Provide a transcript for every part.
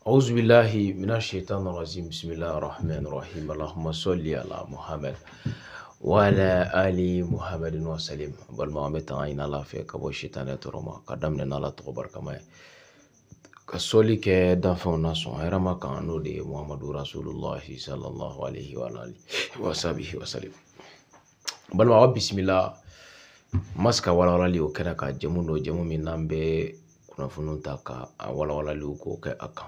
أعوذ بالله من الشيطان الرجيم بسم الله الرحمن الرحيم اللهم صل على محمد وعلى آل محمد وسلم بالمعامة عين الله في كبو الشيطان يترمى قدمنا الله تقبر كما كسولي كدافع الناس هرما كانوا دي محمد رسول الله صلى الله عليه وآله وصحبه وسلم بالمعامة بسم الله مسكا ولا ولا ليو كنا كجمو جمو من نامبي كنا فنون تاكا ولا ولا ليو كو كأكا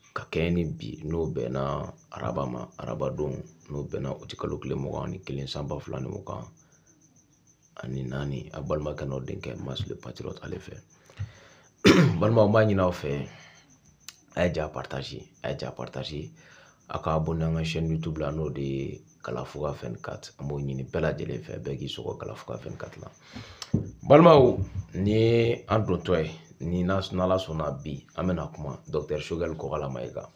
kakeni bi no bena arabama arabadon no bena utikalo kile mogani kile samba fulani mokan ani nani abalma kano denke mas le patriote ale fe balma mani na fe aja partager aka abonner nga chaîne YouTube la no de Kalafuga 24 amo nyini bela jele fe begi soko Kalafuga 24 la balma ni andro toy ni national sona bi amena kuma Dr. Shogel Kogala Maiga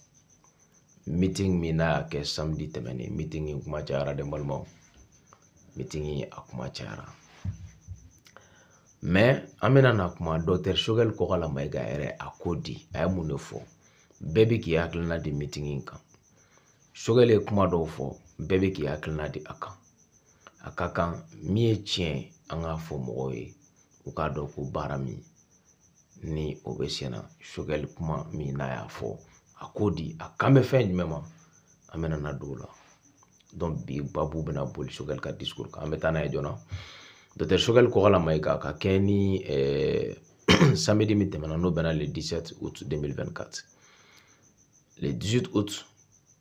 meeting mina ke samedi temene meeting kuma jara de balma meeting akuma jara mais amena na kuma Dr. Shogel Kogala Maiga ere akodi ay munefo bebe ki aklina di meeting kan Shogel kuma do fo bebe ki aklina di akakan mi tien anga fo moye uka do ko barami ni obesiana Shogel kuma mi na ya fo akodi akame fen mema amena na dola donc bi babu bena bol Shogel ka discours ka ameta na jona Dr. Shogel Kogala Maiga ka keni samedi mi temana no bena le 17 août 2024 le 18 août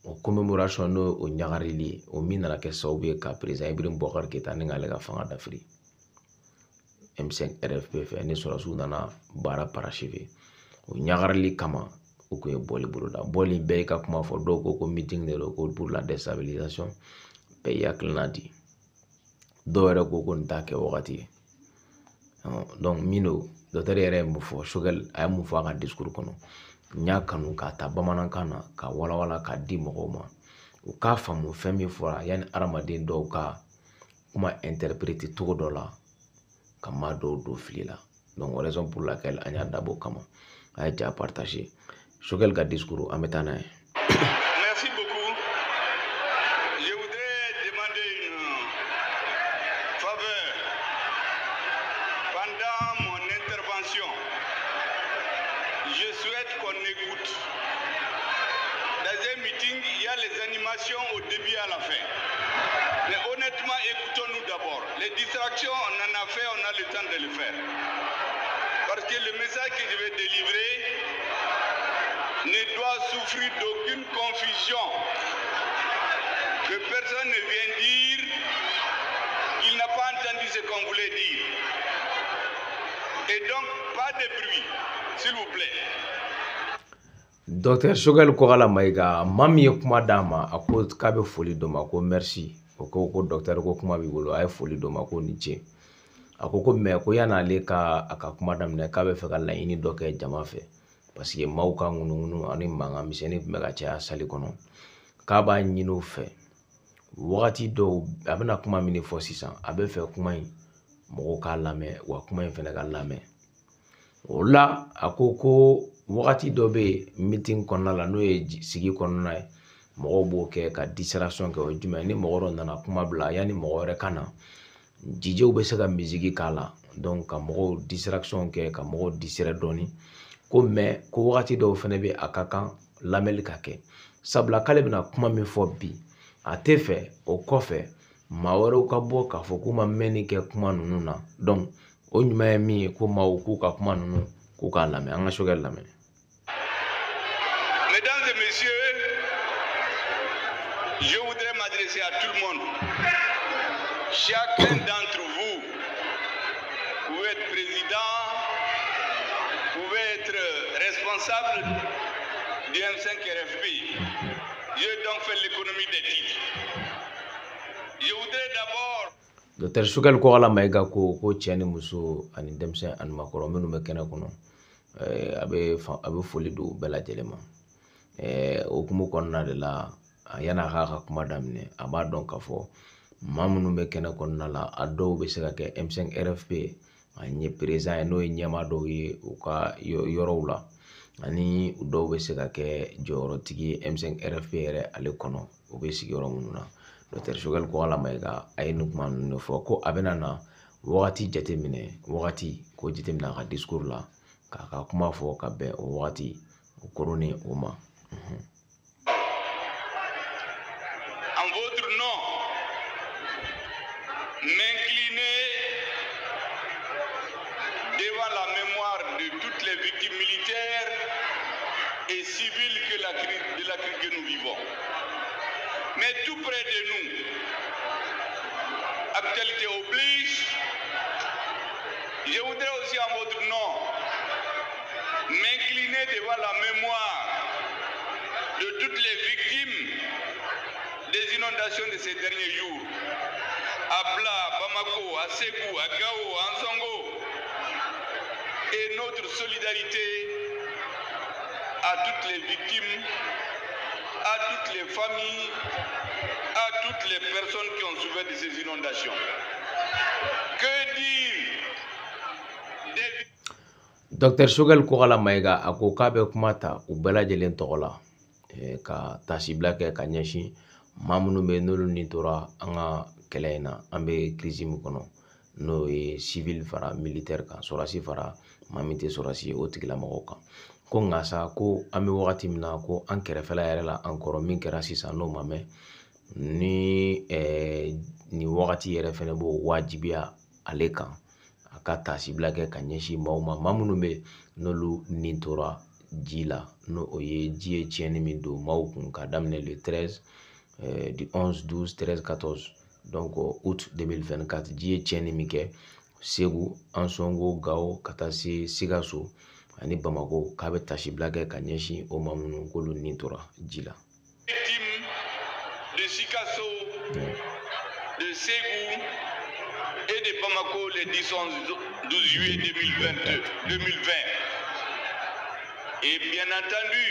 o commémoration no o nyagarili o mina ke sawbe ka président Ibrahim Boubacar Keita ni ngale ka fanga d'Afrique M5 RFP fe ni sura sunana bara parachevé o nyagarili kama o ko boli buruda boli be ka kuma fo do ko meeting de ko pour la déstabilisation be yaklnadi do era ko ntake wakati donc mino docteur yere mu fo Shogel ay mu fo ka discours kono nya kanu ka ta bamanan kana ka wala wala ka di mogo ma o ka famu femi fora yani aramaden do ka kuma interpréter tout do la kama do filila donc raison pour laquelle anya dabo kama ay ja partager Shogel ka discours ametana. Merci beaucoup. Je voudrais demander une faveur. Pendant mon intervention, je souhaite qu'on écoute. Dans un meeting, il y a les animations au début et à la fin. Mais honnêtement, écoutons-nous d'abord. Les distractions, on en a fait, on a le temps de le faire. Parce que le message que je vais délivrer ne doit souffrir d'aucune confusion. Que personne ne vienne dire qu'il n'a pas entendu ce qu'on voulait dire. Et donc, pas de bruit, s'il vous plaît. Dr. Shogel Kogala Maiga mami kuma dama ako kabe foli doma ko merci ko docteur ko kuma bi bolo ay foli doma ko niche ako me ko yana le ka aka kuma damne kabe fe ka laini do ke jama fe parce que mauka ngunu ani manga miseni mega cha sali kono ka ba nyino fe wakati do abena kuma mini fo sisan abe fe kuma yi mogo ka lame wa kuma yi fene ka lame ola akoko wakati do be meeting konna la no ye sigi konna ye mogo bo ke ka distraction ke o juma ni mogo nana kuma bla yani mogo re kana jijew be se ka musique kala donc ka mogo distraction ke ka mogo disere doni ko me ko wakati do fene be akakan lamel ka ke sabla kale bina kuma mi fo bi atefe o kofe mawaro ka bo ka fo kuma meni ke kuma nunu na donc o nyuma mi ko mawu ku ka kuma nunu ku ka lame anga Shogel lame. Mesdames et messieurs, je voudrais m'adresser à tout le monde. Chacun d'entre vous pouvez être président, pouvez être responsable du M5 RFP. Je vais donc faire l'économie des titres. Je voudrais d'abord... Dr. Shogel Kogala Maiga ko tiani muso ani demse an makoro menu me kena kono abe foli do bela jelema o kumu konna de la yana ga kuma damne aba don ka fo mamunu me kena konna la ado be se ka ke M5 RFP an ye président ye n'o ye ɲɛma dɔw ye u ka yɔrɔw la ani dɔw bɛ se ka kɛ jɔyɔrɔtigi ye M5 RFP yɛrɛ ale kɔnɔ u bɛ sigiyɔrɔ minnu na Dr Choguel Kogala Mayiga a ye nin kuma ninnu de fɔ ko a bɛna na wagati jateminɛ wagati ko jateminɛ a ka discours la k'a ka kuma fɔ ka bɛn o wagati o koronnen o ma. En votre nom, m'incliner devant la mémoire de toutes les victimes militaires et civiles de la crise que nous vivons. Mais tout près de nous, actualité oblige, je voudrais aussi en votre nom m'incliner devant la mémoire de toutes les victimes des inondations de ces derniers jours. À Bla, Bamako, à Ségou, à Gao, à Nsongo. Et notre solidarité à toutes les victimes, à toutes les familles, à toutes les personnes qui ont souffert de ces inondations. Que dire des... Dr Choguel Kogala Mayiga a ko k'a bɛ kuma ta u bɛɛ lajɛlen tɔgɔ la ka tasibila kɛ ka ɲɛsin maa minnu bɛ n'olu ni tora an ka kɛlɛ in na an bɛ crise min kɔnɔ n'o ye civil fara militaire kan sɔrɔdasi fara maa min tɛ sɔrɔdasi ye o tigilamɔgɔw kan ko nka sa ko an bɛ wagati min na ko an kɛrɛfɛla yɛrɛ la an kɔrɔ min kɛra sisan n'o ma mɛn ni nin wagati yɛrɛ fɛnɛ b'o wajibiya ale kan a ka tasibila kɛ ka ɲɛsin maaw ma maa minnu bɛ n'olu ni tora ji la n'o o ye ji ye tiɲɛni min don maaw kun ka daminɛ le 13 du 11 12 13 14 donc août 2024 ji ye tiɲɛni min kɛ Segu Ansongo Gao ka taa se Sikaso ani Bamako k'a bɛ tasibila kɛ ka ɲɛsin o maa minnu k'olu ni tora ji la. Victimes de Sikaso, de Ségou et de Bamako le 12 juillet 2020. Et bien entendu,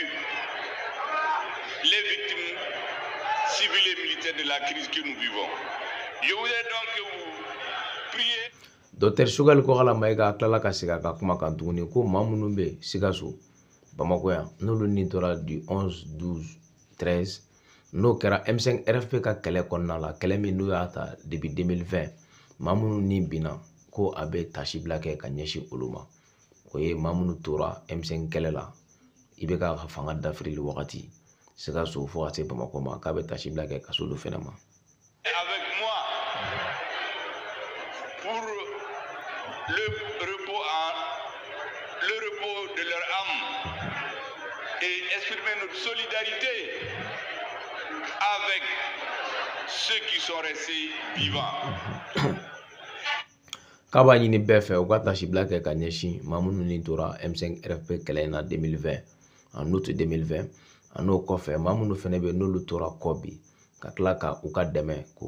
les victimes civiles et militaires de la crise que nous vivons. Je voudrais donc que vous priez. Dr Choguel Kogala Mayiga a tilala ka segin a ka kuma kan tuguni ko maa minnu bɛ Sikaso Bamako yan n'olu ni tora du 11 12 13 n'o kɛra M5 RFP ka kɛlɛ kɔnɔna la kɛlɛ min n'o y'a ta depuis 2020 maa minnu ni binna ko a bɛ tasibila kɛ ka ɲɛsin olu ma o ye maa minnu tora M5 kɛlɛ la i bɛ ka fanga dafirili wagati Sikaso fo ka se Bamako ma k'a bɛ tasibila kɛ ka s'olu fɛnɛ ma. Avec moi pour le repos de leur âme et exprimer notre solidarité avec ceux qui sont restés vivants. K'a b'a ɲini bɛɛ fɛ u ka tasibila kɛ ka ɲɛsin maa minnu ni tora M5 RFP kɛlɛ in na 2020 en août 2020 a n'o kɔfɛ maa minnu fɛnɛ bɛ n'olu tora kɔ bi ka tila ka u ka dɛmɛ ko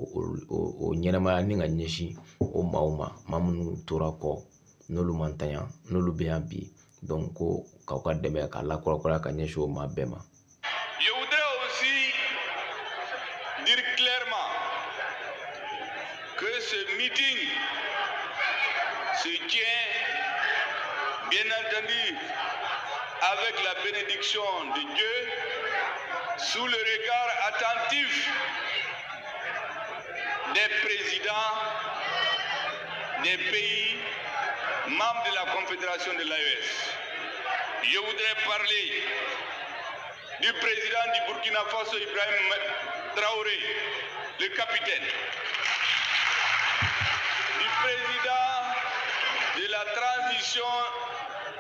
o ɲɛnamaya ni ka ɲɛsin o maaw ma maa minnu tora kɔ n'olu man tanya n'olu bɛ yan bi donc ko k'aw ka dɛmɛ k'a lakɔrɔkɔrɔ ka ɲɛsin o maa bɛɛ ma. Je voudrais aussi dire clairement que ce meeting se tient bien entendu avec la bénédiction de Dieu sous le regard attentif des présidents des pays membres de la Confédération de l'AES. Je voudrais parler du président du Burkina Faso, Ibrahim Traoré, le capitaine, du président de la transition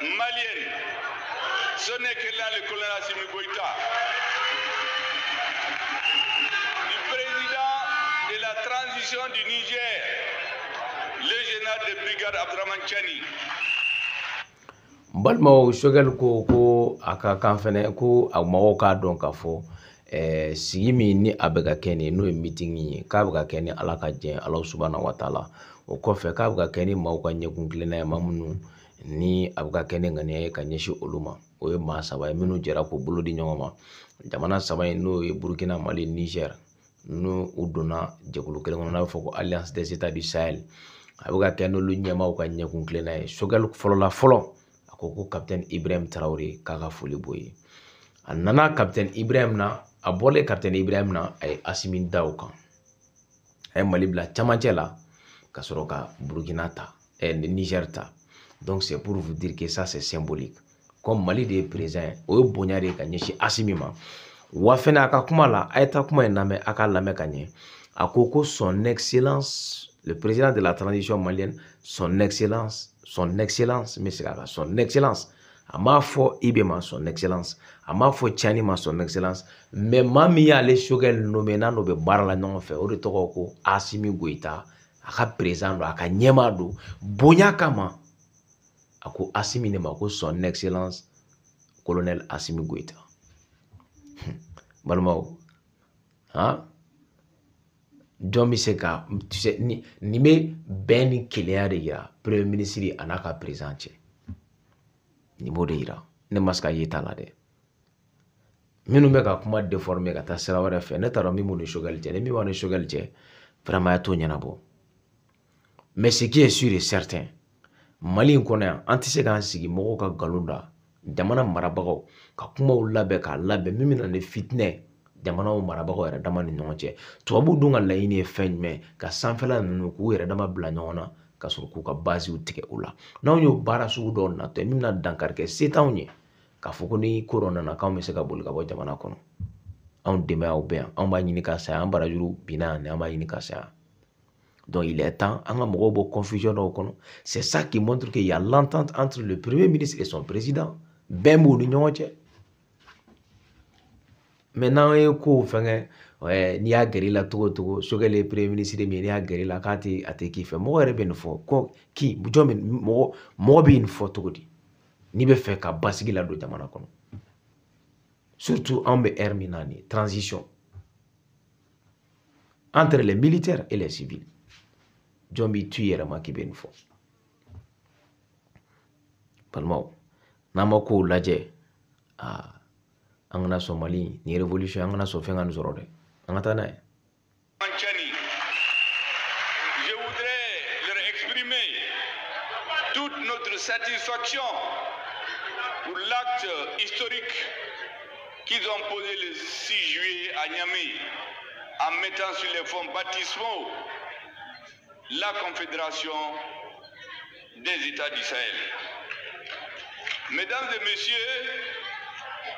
malienne, son excellence le colonel Assimi Goïta, du président de la transition du Niger, le général de brigade Abdraman Chani. Balimaw Choguel ko a ka kan fɛnɛ ko a mɔgɔw k'a dɔn k'a fɔ sigi min ni a bɛ ka kɛ nin n'o ye meeting ye k'a bɛ ka kɛ ni Ala ka jɛn Ala subahana wa taala o kɔfɛ k'a bɛ ka kɛ ni maaw ka ɲɛkun kilenna ye maa minnu ni a bɛ ka kɛ ni ŋaniya ye ka ɲɛsin olu ma o ye maa saba ye minnu jɛra k'u bolo di ɲɔgɔn ma jamana saba in n'o ye Burkina Mali Niger n'u donna jɛkulu kelen kɔnɔ n'a bɛ fɔ ko Alliance des États du Sahel abuka keno lu nyama ka nyakun klena e shogal folola folo akoko captain Ibrahim Traoré kaka foli boye anana captain Ibrahim na abole captain Ibrahim na ay Assimi daw kan ay Mali bla chamancɛ la ka sɔrɔ ka Burkina ta Niger ta. Donc c'est pour vous dire que ça c'est symbolique. Comme Mali de présent o bonya de ka ɲɛsi Assimi ma wa fɛnɛ aka kuma la ayeta kuma na me aka lamɛ ka ɲɛ akoko son excellence le président de la transition malienne son excellence Messiaka son excellence ama fɔ Ibema son excellence ama fɔ Tchani ma son excellence mais maa min y'ale Choguel nommé n'a n'o bɛ baara la ɲɔgɔn fɛ o de tɔgɔ ko Assimi Goïta a ka président do a ka ɲɛmaa do bonya kama a ko Assimi ne ma ko son excellence colonel Assimi Goïta balimaw jɔn bɛ se ka tu sais nin bɛ bɛn ni kelenya de yira premier ministre a n'a ka président cɛ nin b'o de yira ne ma se ka ye t'a la dɛ minnu bɛ ka kuma déformer ka taa sira wɛrɛ fɛ ne t'a dɔn min b'u ni Choguel cɛ ni min b'a ni Choguel cɛ vraiment a t'o ɲɛnabɔ mais ce qui est sûr et certain Mali in kɔnɔ yan an tɛ se k'an sigi mɔgɔw ka nkalon da jamana marabagaw ka kumaw labɛn k'a labɛn min bɛna ni fitinɛ jamanaw marabagaw yɛrɛ dama ni ɲɔgɔn cɛ tubabuw dun ka laɲini ye fɛn jumɛn ka sanfɛla ninnu k'u yɛrɛ dama bila ɲɔgɔn na ka sɔrɔ k'u ka baziw tigɛ o la n'anw y'o baara sugu dɔw natɔ min bɛna dankari kɛ se t'anw ye k'a fɔ ko ni ko dɔ nana k'anw bɛ se ka boli ka bɔ jamana kɔnɔ anw denbayaw bɛ yan anw b'a ɲini ka saya an barajuru binna yan an b'a ɲini ka saya donc il est temps an ka mɔgɔw bɔ confusion dɔw kɔnɔ c'est ça qui montre qu'il y a l'entente entre le premier ministre et son président bɛn b'u ni ɲɔgɔn cɛ maintenant ye ko fɛngɛ n'i y'a gɛrɛ i la togo togo Choguel ye premier ministre min ye n'i y'a gɛrɛ i la k'a tɛ a tɛ k'i fɛ mɔgɔ yɛrɛ bɛ nin fɔ ko ki jɔn bɛ mɔgɔ bɛ nin fɔ cogo di n'i bɛ fɛ ka basigi la don jamana kɔnɔ surtout an bɛ ère min na nin transition entre les militaires et les civils jɔn b'i tu i yɛrɛ ma k'i bɛ nin fɔ balimaw n'an ma kow lajɛ an kana sɔn Mali ni révolution an kana sɔn fɛn ka nin sɔrɔ dɛ an ka taa n'a ye. Je voudrais leur exprimer toute notre satisfaction pour l'acte historique qu'ils ont posé le 6 juillet à Niamey en mettant sur les fonds baptismaux la Confédération des États du Sahel. Mesdames et messieurs,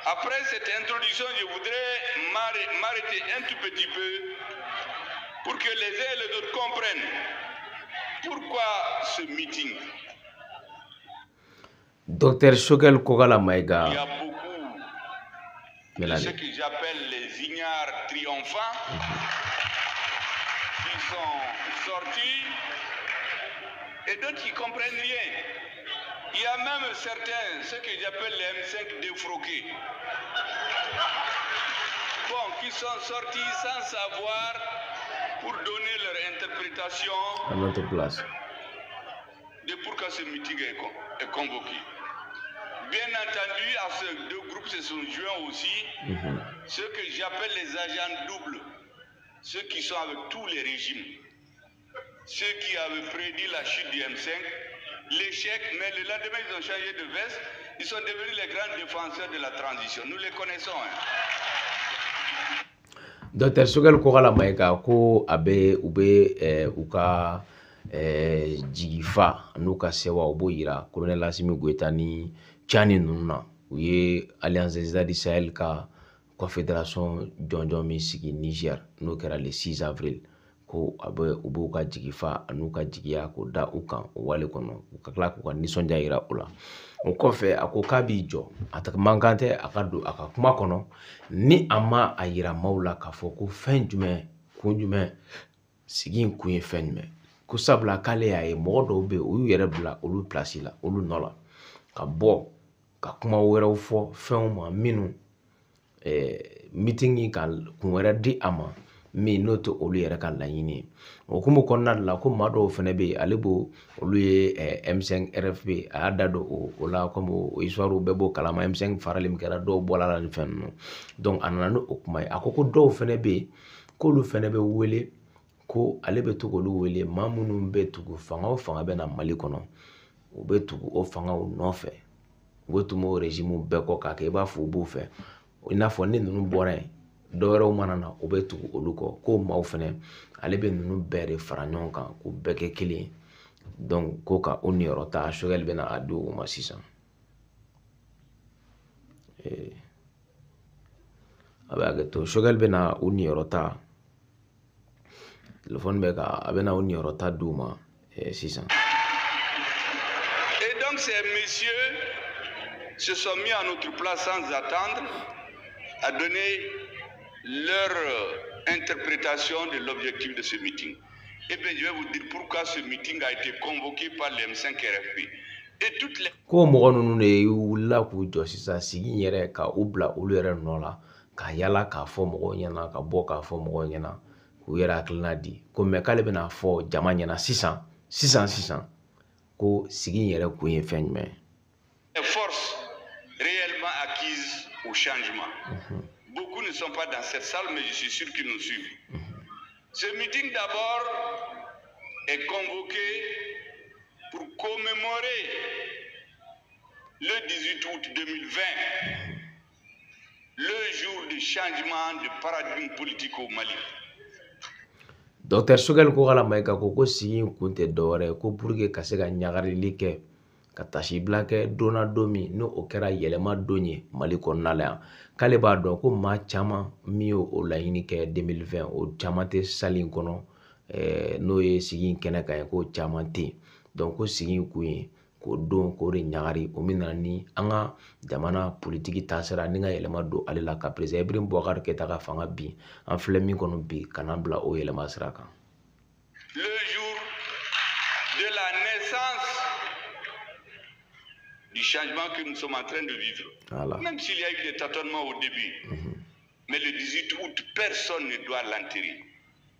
après cette introduction, je voudrais m'arrêter un tout petit peu pour que les uns et les autres comprennent pourquoi ce meeting. Docteur Choguel Kogala Maïga. Il y a beaucoup de ce que j'appelle les ignares triomphants qui sont sortis et d'autres qui ne comprennent rien. Il y a même certains, ce que j'appelle les M5 défroqués, qui sont sortis sans savoir pour donner leur interprétation à notre place de pourquoi ce meeting est convoqué. Bien entendu, à ces deux groupes se sont joints aussi ceux que j'appelle les agents doubles, ceux qui sont avec tous les régimes, ceux qui avaient prédit la chute du M5, l'échec, mais le lendemain ils ont changé de veste, ils sont devenus les grands défenseurs de la transition. Nous les connaissons. Docteur Choguel Kogala Maïga ko abe ube uka jigifa nuka sewa ubo yira colonel Assimi Goïta ni Tchani nuna uye Alliance des États du Sahel ka confédération jɔnjɔn min sigi Niger n'o kɛra le 6 avril ko abe ubu ka jigifa anu ka jigiya ko da u kan o wale kɔnɔ u ka tila k'u ka nisɔndiya yira o la o kɔfɛ a ko k'a b'i jɔ a man kan tɛ a ka don a ka kuma kɔnɔ ni a ma a yira maaw la k'a fɔ ko fɛn jumɛn kun jumɛn sigi in kun ye fɛn jumɛn ko sabula k'ale y'a ye mɔgɔ dɔw bɛ yen u y'u yɛrɛ bila olu place la olu nɔ la ka bɔ ka kuma wɛrɛw fɔ fɛnw ma minnu meeting ka kun wɛrɛ di a ma min n'o tɛ olu yɛrɛ ka laɲini ye o hukumu kɔnɔna de la ko maa dɔw fana bɛ yen ale b'o olu ye M5 RFP a y'a da don o la comme o histoire bɛɛ b'o kalama M5 farali min kɛra dɔw bɔra la ni fɛn ninnu donc a nana n'o kuma ye a ko dɔw fana bɛ yen k'olu fana bɛ wele ko ale bɛ to k'olu wele maa minnu bɛ tugu fanga o fanga bɛ na Mali kɔnɔ u bɛ tugu o fangaw nɔfɛ u bɛ tɛmɛ o régime bɛɛ kɔ k'a kɛ i b'a fɔ u b'u fɛ i n'a fɔ ni ninnu bɔra yen dɔwɛrɛw mana na u bɛ tugu olu kɔ k'o maaw fɛnɛ ale bɛ ninnu bɛɛ de fara ɲɔgɔn kan k'u bɛɛ kɛ kelen ye donc ko ka o niyɔrɔ ta Choguel bɛna a di o ma sisan a bɛ hakɛ to Choguel bɛna o niyɔrɔ ta téléphone bɛ ka a bɛna o niyɔrɔ ta di u ma sisan. Et donc ces messieurs se sont mis à notre place sans attendre à donner leur interprétation de l'objectif de ce meeting. Et bien je vais vous dire pourquoi ce meeting a été convoqué par les M5 RFP. Et toutes les... ko mɔgɔ ninnu de wulila k'u jɔ sisan sigi yɛrɛ ka u bila olu yɛrɛ nɔ la ka yala k'a fɔ mɔgɔw ɲɛna ka bɔ k'a fɔ mɔgɔw ɲɛna k'u yɛrɛ hakilina di ko mɛ k'ale bɛna fɔ jama ɲɛna sisan ko sigi yɛrɛ kun ye fɛn jumɛn les forces réellement acquises au changement. Beaucoup ne sont pas dans cette salle, mais je suis sûr qu'ils nous suivent. Ce meeting d'abord est convoqué pour commémorer le 18 août 2020, le jour du changement de paradigme politique au Mali. Dr Choguel ko kala Mayiga ko sigi kun tɛ dɔwɛrɛ ko pour que ka se ka ɲagarili kɛ ka tasibila kɛ donna don min n'o o kɛra yɛlɛma don ye Mali kɔnɔna la yan k'ale b'a dɔn ko maa caman min y'o laɲini kɛ 2020 o caman tɛ sali in kɔnɔ n'o ye sigi in kɛnɛ kan ye k'o caman tɛ yen donc ko sigi in kun ye k'o don k'o de ɲagari o min nana ni an ka jamana politiki taasira ni ka yɛlɛma don ale la ka président Ibrahim Boubacar Keïta ka fanga bin an filɛ min kɔnɔ bi kana bila o yɛlɛma sira kan. Le jour de la naissance du changement que nous sommes en train de vivre. Voilà. Même s'il y a eu des tâtonnements au début, mais le 18 août, personne ne doit l'enterrer.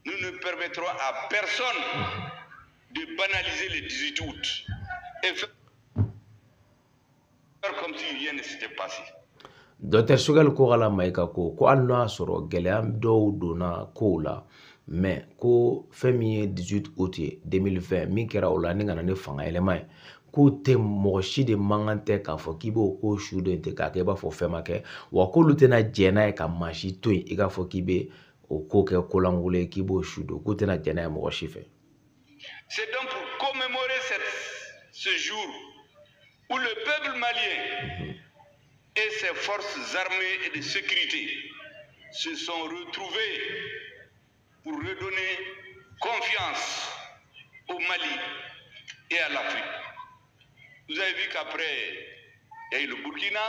Nous ne permettrons à personne de banaliser le 18 août et faire comme si rien ne s'était passé. Dr Choguel ko kala Mayiga ko hali n'a y'a sɔrɔ gɛlɛya dɔw donna kow la mais ko fɛn min ye 18 août ye 2020 min kɛra o la ni ka na ni fanga yɛlɛma ye k'o tɛ mɔgɔ si de mankan tɛ k'a fɔ k'i b'o ko su de tɛ k'a kɛ i b'a fɔ fɛn ma kɛ wa k'olu tɛna jɛn n'a ye ka maa si to yen i k'a fɔ k'i bɛ o ko kɛ kolankolon ye k'i b'o su don k'o tɛna jɛn n'a ye mɔgɔ si fɛ. C'est donc pour commémorer ce jour où le peuple malien et ses forces armées et de sécurité se sont retrouvés pour redonner confiance au Mali et à l'Afrique. Vous avez vu qu'après, il y a eu le Burkina,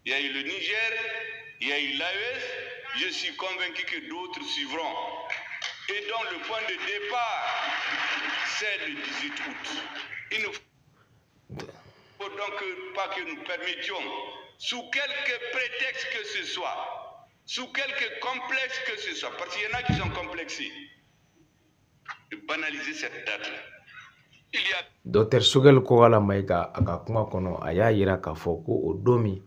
il y a eu le Niger, il y a eu l'AES. Je suis convaincu que d'autres suivront. Et donc le point de départ, c'est le 18 août. Il ne faut donc pas que nous permettions, sous quelque prétexte que ce soit, sous quelque complexe que ce soit, parce qu'il y en a qui sont complexés, de banaliser cette date-là. Dr Choguel ko kala Mayiga a ka kuma kɔnɔ a y'a yira k'a fɔ ko o don min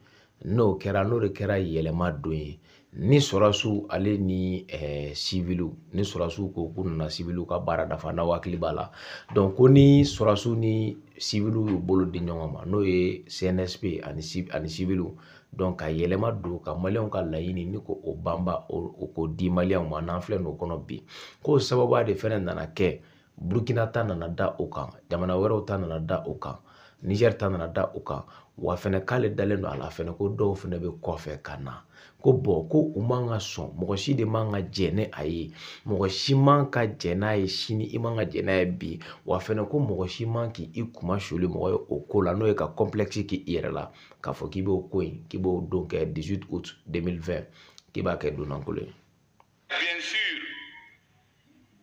n'o de kɛra yɛlɛma don ye ni sɔrɔsiw ale ni civiliw ni sɔrɔsiw ko k'u nana civiliw ka baara dafa n'aw hakili b'a la donc ko ni sɔrɔsiw ni civiliw y'u bolo di ɲɔgɔn ma n'o ye CNSP ani civiliw donc ka yɛlɛma don ka maliyɛnw ka laɲini ni ko o banba o ko di maliyɛnw ma n'an filɛ n'o kɔnɔ bi k'o sababuya de fɛnɛ nana kɛ Burkina ta nana da o kan jamana wɛrɛw ta nana da o kan Niger ta nana da o kan wa fɛnɛ k'ale dalen don a la fɛnɛ ko dɔw fɛnɛ bɛ kɔfɛ ka na ko bɔn ko u man ka sɔn mɔgɔ si de man ka jɛn ni a ye mɔgɔ si man ka jɛn n'a ye sini i man ka jɛn n'a ye bi wa fɛnɛ ko mɔgɔ si man k'i kuma suli mɔgɔ ye o ko la n'o ye ka complexe k'i yɛrɛ la k'a fɔ k'i b'o ko in k'i b'o don kɛ 18 août 2020 k'i b'a kɛ donnankolon ye. Bien sûr,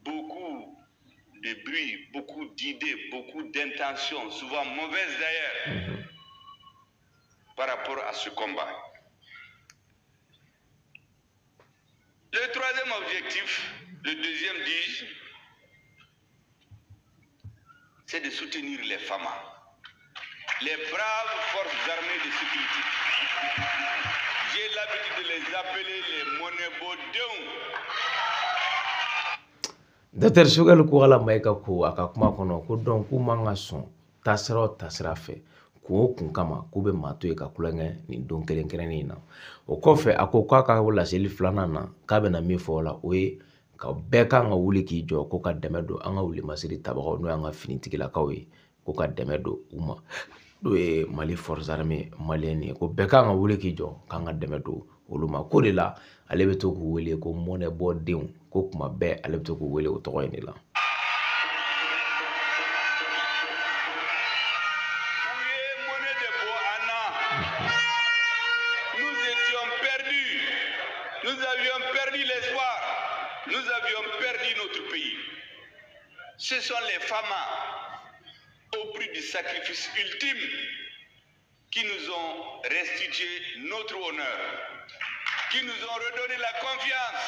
beaucoup de bruit, beaucoup d'idées, beaucoup d'intentions, souvent mauvaises d'ailleurs, par rapport à ce combat. Le troisième objectif, le deuxième dis-je, c'est de soutenir les FAMA, les braves forces armées de sécurité. J'ai l'habitude de les appeler les monébodons. Dr. Shogel ko ala maika ko aka kuma kono ko don ku manga son tasira o tasira fɛ ko kun kama k'u bɛ maa to ye ka kulonkɛ nin don kelen na o kɔfɛ a ko k'a ka laseli filanan na k'a bɛna min fɔ o la o ye ka bɛɛ kan ka wuli k'i jɔ ko ka dɛmɛ don an ka wuli masiri tabagaw n'o y'an ka finitigilakaw ye ko ka dɛmɛ don u ma n'o ye Mali Forces Armées maliyɛn ye ko bɛɛ kan ka wuli k'i jɔ k'an ka dɛmɛ don olu ma ko de la ale bɛ to k'u wele ko mɔnɛbɔ denw ko kuma bɛɛ ale bɛ to k'u wele o tɔgɔ in de la. Ce sont les femmes au prix du sacrifice ultime qui nous ont restitué notre honneur, qui nous ont redonné la confiance.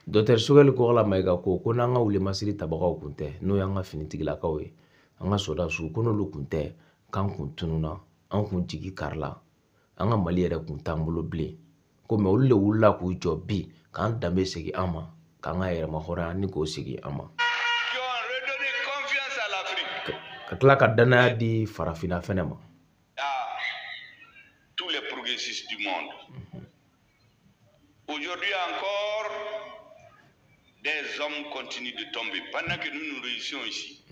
Dr. Shogel ko ala maika ko n'an ka wuli masiri tabagaw kun tɛ n'o y'an ka finitigilakaw ye an ka sodasiw ko n'olu kun tɛ k'an kun tununa an kun jigi karila an ka Mali yɛrɛ kun t'an bolo bilen ko mɛ olu de wulila k'u jɔ bi k'an danbe segin an ma k'an ka yɛrɛma hɔrɔnya ni k'o segin an ma ka tila ka danaya di farafinna fɛnɛ ma. Tous les progressistes du monde. Aujourd'hui encore, des hommes continuent de tomber. Pendant que nous nous réussissons ici,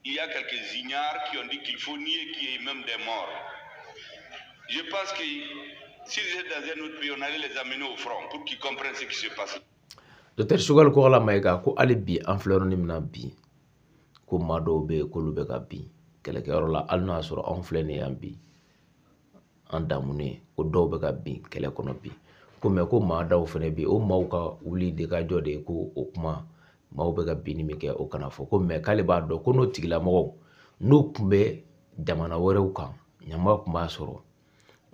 il y a quelques ignares qui ont dit qu'il faut nier qu'il y ait même des morts. Je pense que s'ils étaient dans un autre pays, on allait les amener au front pour qu'ils comprennent ce qui se passe. Dr. Shogel ko ala maika ko ali bi an filɛ yɔrɔnin min na bi ko maa dɔw bɛ yen k'olu bɛ ka bin kɛlɛkɛyɔrɔ la hali n'o y'a sɔrɔ anw filɛ nin yan bi an damunen ko dɔw bɛ ka bin kɛlɛ kɔnɔ bi ko mɛ ko maa dɔw fɛnɛ bɛ yen o maaw ka wuli de ka jɔ de ye ko o kuma maaw bɛ ka binni min kɛ o kana fɔ ko mɛ k'ale b'a dɔn ko n'o tigilamɔgɔw n'u tun bɛ jamana wɛrɛw kan ɲama tun b'a sɔrɔ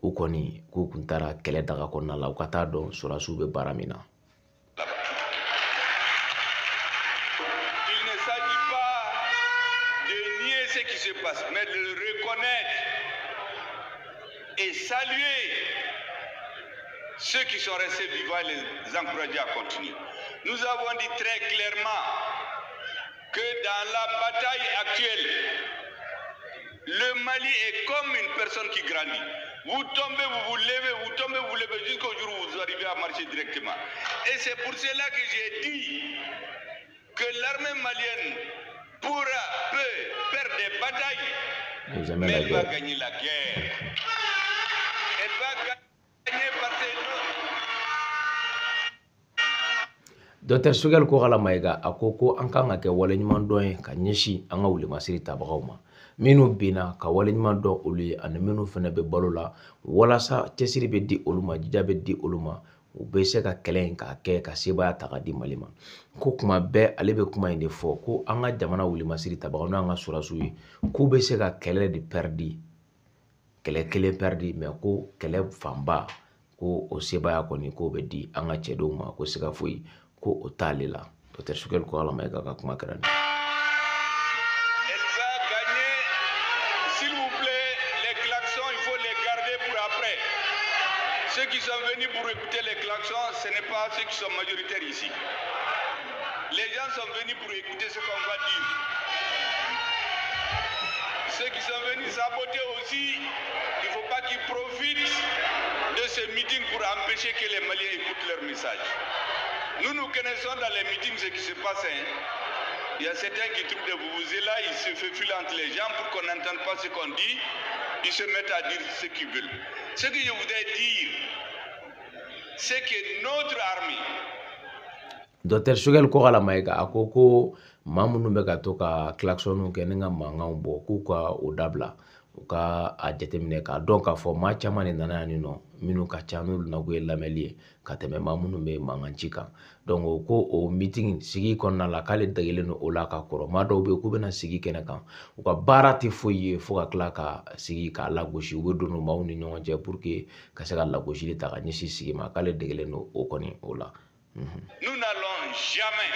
u kɔni k'u kun taara kɛlɛ daga kɔnɔna la u ka taa dɔn sɔrɔdasiw bɛ baara min na. Mais de le reconnaître et saluer ceux qui sont restés vivants et les encourager à continuer. Nous avons dit très clairement que dans la bataille actuelle, le Mali est comme une personne qui grandit. Vous tombez, vous vous levez, vous tombez, vous vous levez jusqu'au jour où vous arrivez à marcher directement. Et c'est pour cela que j'ai dit que l'armée malienne peut perdre des batailles, mais elle va gagner la guerre. Elle va gagner parce que... Dr. Shogel ko ala maika a ko an kan ka kɛ waleɲuman dɔn ye ka ɲɛsin an ka wulimasiri tabagaw ma minnu binna ka waleɲuman dɔn olu ye ani minnu fɛnɛ bɛ balo la walasa cɛsiri bɛ di olu ma jija bɛ di olu ma u bɛ se ka kɛlɛ in k'a kɛ ka sebaya ta ka di Mali ma ko kuma bɛɛ ale bɛ kuma in de fɔ ko an ka jamana wulimasiri tabagaw n'an ka sɔrɔdasiw ye k'u bɛ se ka kɛlɛ de pɛridi kɛlɛ kelen pɛridi mɛ ko kɛlɛ fanba ko o sebaya kɔni k'o bɛ di an ka cɛdenw ma ko siga foyi ko o t'ale la. Dr. Shogel ko ala maika ka kuma kɛra ni. Ceux qui sont venus pour écouter les klaxons, ce n'est pas ceux qui sont majoritaires ici. Les gens sont venus pour écouter ce qu'on va dire. Ceux qui sont venus saboter aussi, il ne faut pas qu'ils profitent de ce meeting pour empêcher que les Maliens écoutent leur message. Nous connaissons dans les meetings ce qui se passe. Il y a certains qui trouvent des vuvuzelas, ils se faufilent entre les gens pour qu'on n'entende pas ce qu'on dit. Ils se mettent à dire ce qu'ils veulent. Ce que je voudrais dire, c'est que notre armée. Dr. Shogel ko ala maika a ko maa minnu bɛ ka to ka klaxonniw kɛ ni ka mankanw bɔ k'u ka o dabila u ka a jateminɛ k'a dɔn k'a fɔ maa caman de nana yan nɔ minnu ka ca n'olu nakun ye lamɛnli ye ka tɛmɛ maa minnu bɛ mankan ci kan donc ko o meeting sigi kɔnɔna la k'ale degelen don o la ka kɔrɔ maa dɔw bɛ yen k'u bɛna sigi kɛnɛ kan u ka baara tɛ foyi ye fo ka tila ka sigi k'a lagosi u bɛ don maaw ni ɲɔgɔn cɛ pour que ka se ka lagosili ta ka ɲɛsin sigi ma k'ale degelen don o kɔni o la. Nous n'allons jamais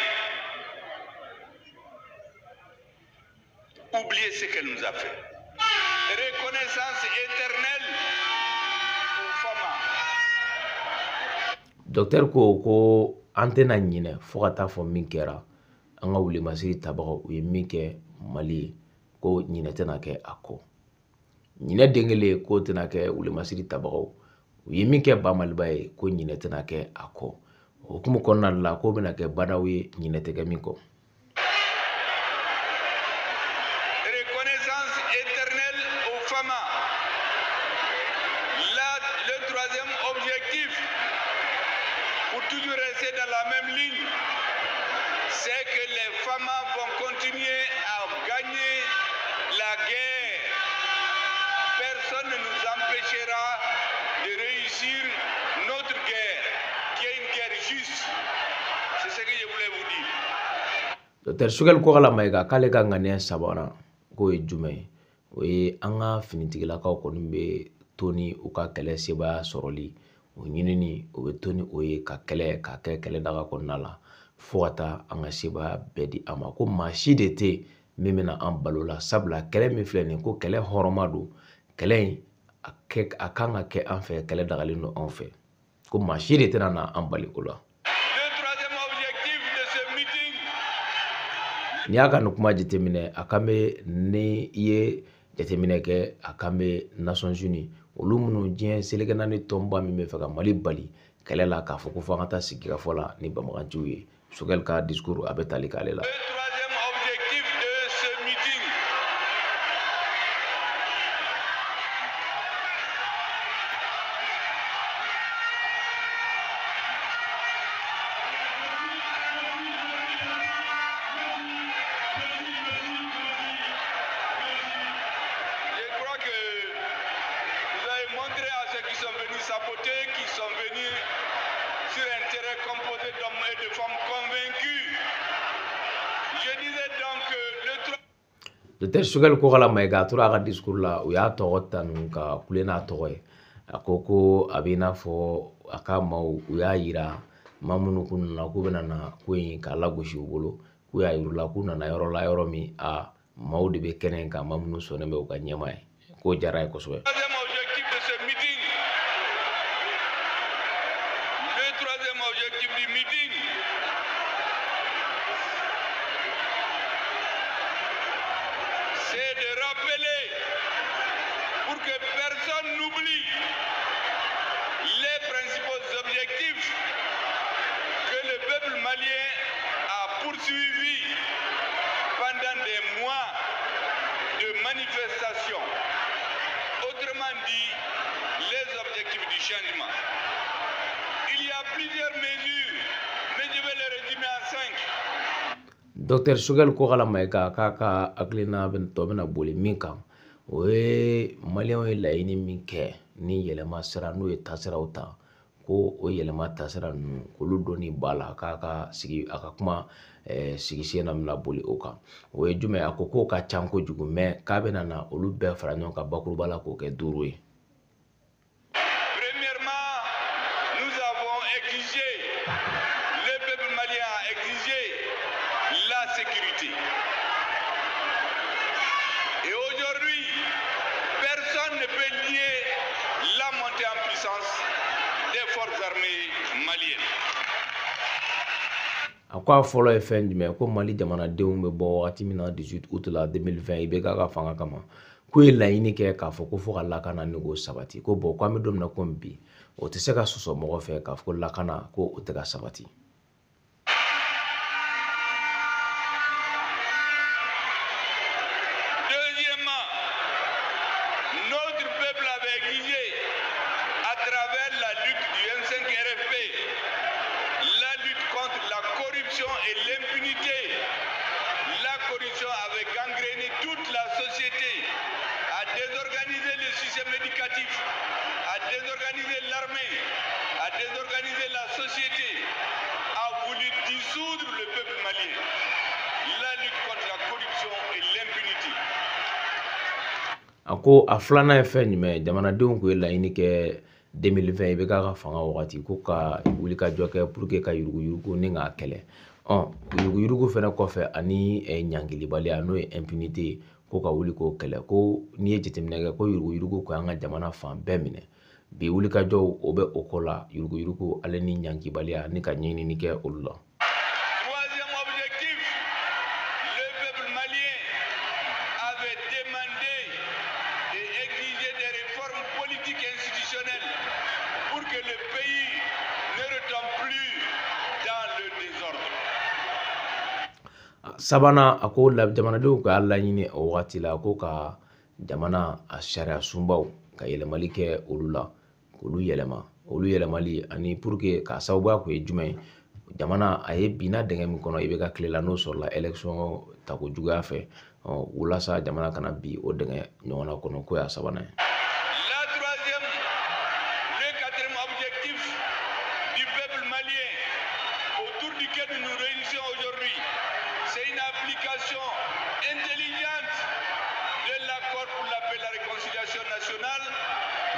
oublier ce qu'elle nous a fait. Reconnaissance éternelle aux femmes. Docteur ko an tɛna ɲinɛ fo ka taa fɔ min kɛra an ka wuli masiri tabagaw u ye min kɛ Mali ye ko ɲinɛ tɛna kɛ a kɔ. Ɲinɛ den kelen ko tɛna kɛ wuli masiri tabagaw u ye min kɛ ba Maliba ye ko ɲinɛ tɛna kɛ a kɔ. O hukumu kɔnɔna la ko bɛna kɛ badaw ye ɲinɛ tɛ kɛ min kɔ. Reconnaissance éternelle aux femmes. Le troisième objectif, pour toujours rester dans la même ligne, c'est que les femmes vont continuer à gagner la guerre. Personne ne nous empêchera de réussir notre guerre, qui est une guerre juste. C'est ce que je voulais vous dire. Dr. Sogɛl Kokala Mayiga k'ale ka ŋaniya sabanan k'o ye jumɛn ye? O ye an ka finitigilakaw kɔni bɛ to ni u ka kɛlɛ sebaya sɔrɔli o ɲinini o bɛ to ni o ye ka kɛlɛ ka kɛ kɛlɛ daga kɔnɔna la fo ka taa an ka sebaya bɛɛ di an ma ko maa si de tɛ min bɛna an balo la sabula kɛlɛ min filɛ nin ko kɛlɛ hɔrɔnma don kɛlɛ in a kan ka kɛ an fɛ kɛlɛ dagalen don an fɛ ko maa si de tɛna na an bali o la. N'i y'a ka nin kuma jateminɛ a kan bɛ ni i ye jateminɛ kɛ a kan bɛ Nations Unies olu minnu diɲɛ seleke naani tɔnba min bɛ fɛ ka Mali bali kɛlɛ la k'a fɔ ko fo an ka taa sigi ka fɔ la ni banbaganciw ye. Sogɛl ka discours a bɛ tali k'ale la. Dr. Sogɛl Kokala Mayiga a tora a ka discours la u y'a tɔgɔ tanu ka kule n'a tɔgɔ ye a ko a bɛ i n'a fɔ a ka maaw u y'a yira maa minnu kun nana k'u bɛna na ko in k'a lagosi u bolo k'u y'a yir'u la k'u nana yɔrɔ la yɔrɔ min maaw de bɛ kɛnɛ in kan maa minnu sɔnnen bɛ u ka ɲɛmaa ye k'o diyara ye kosɛbɛ. C'est de rappeler, pour que personne n'oublie, les principaux objectifs que le peuple malien a poursuivis pendant des mois de manifestations. Autrement dit, les objectifs du changement. Il y a plusieurs mesures, mais je vais les résumer en 5. Dr. Sogɛl Kokala Mayiga k'a ka hakilina tɔ bɛna boli min kan o ye maliyɛnw ye laɲini min kɛ ni yɛlɛma sira n'o ye taasiraw ta ko o yɛlɛma taasira ninnu k'olu dɔnni b'a la k'a ka sigi a ka kuma sigi sen na bɛna boli o kan o ye jumɛn a ko k'o ka ca kojugu mais k'a bɛna na olu bɛɛ fara ɲɔgɔn kan bakuruba la k'o kɛ 5 ye. Sécurité. Et aujourd'hui, personne ne peut nier la montée en puissance des forces armées maliennes. A ko a fɔlɔ ye fɛn jumɛn ko Mali jamanadenw bɛ bɔ wagati min na 18 août la 2020 IBK ka fanga kama k'u ye laɲini kɛ k'a fɔ ko fo ka lakana ni k'o sabati ko bon k'an bɛ don min na komi bi o tɛ se ka sɔsɔ mɔgɔ fɛ k'a fɔ ko lakana ko o tɛ ka sabati. Et l'impunité, la corruption avait gangréné toute la société, a désorganisé le système éducatif, a désorganisé l'armée, a désorganisé la société, a voulu dissoudre le peuple malien. La lutte contre la corruption et l'impunité. A ko a filanan ye fɛn jumɛn jamanadenw kun ye laɲini kɛ 2020 IBK ka fanga wagati ko ka wuli ka jɔ kɛ pour que ka yuruguyurugu ni k'a kɛlɛ. Yuruguyurugu fɛnɛ kɔfɛ ani ɲangilibaliya n'o ye impunité ko ka wuli k'o kɛlɛ ko n'i ye jateminɛ kɛ ko yuruguyurugu ko an ka jamana fan bɛɛ minɛ bi wuli ka jɔw o bɛ o ko la yuruguyurugu ale ni ɲangibaliya ni ka ɲɛɲini kɛ olu la. Troisième objectif, sabana ako la jamanadenw ka laɲini o wagati la ko ka jamana a sariya sunbaw ka yɛlɛmali kɛ olu la k'olu yɛlɛma olu yɛlɛmali ani pour que ka sababuya kun ye jumɛn jamana a ye binna dɛngɛ min kɔnɔ i bɛ ka tilela n'o sɔrɔla élection tako juguya fɛ walasa jamana kana bi o dɛngɛ ɲɔgɔnna kɔnɔ ko y'a sabanan ye.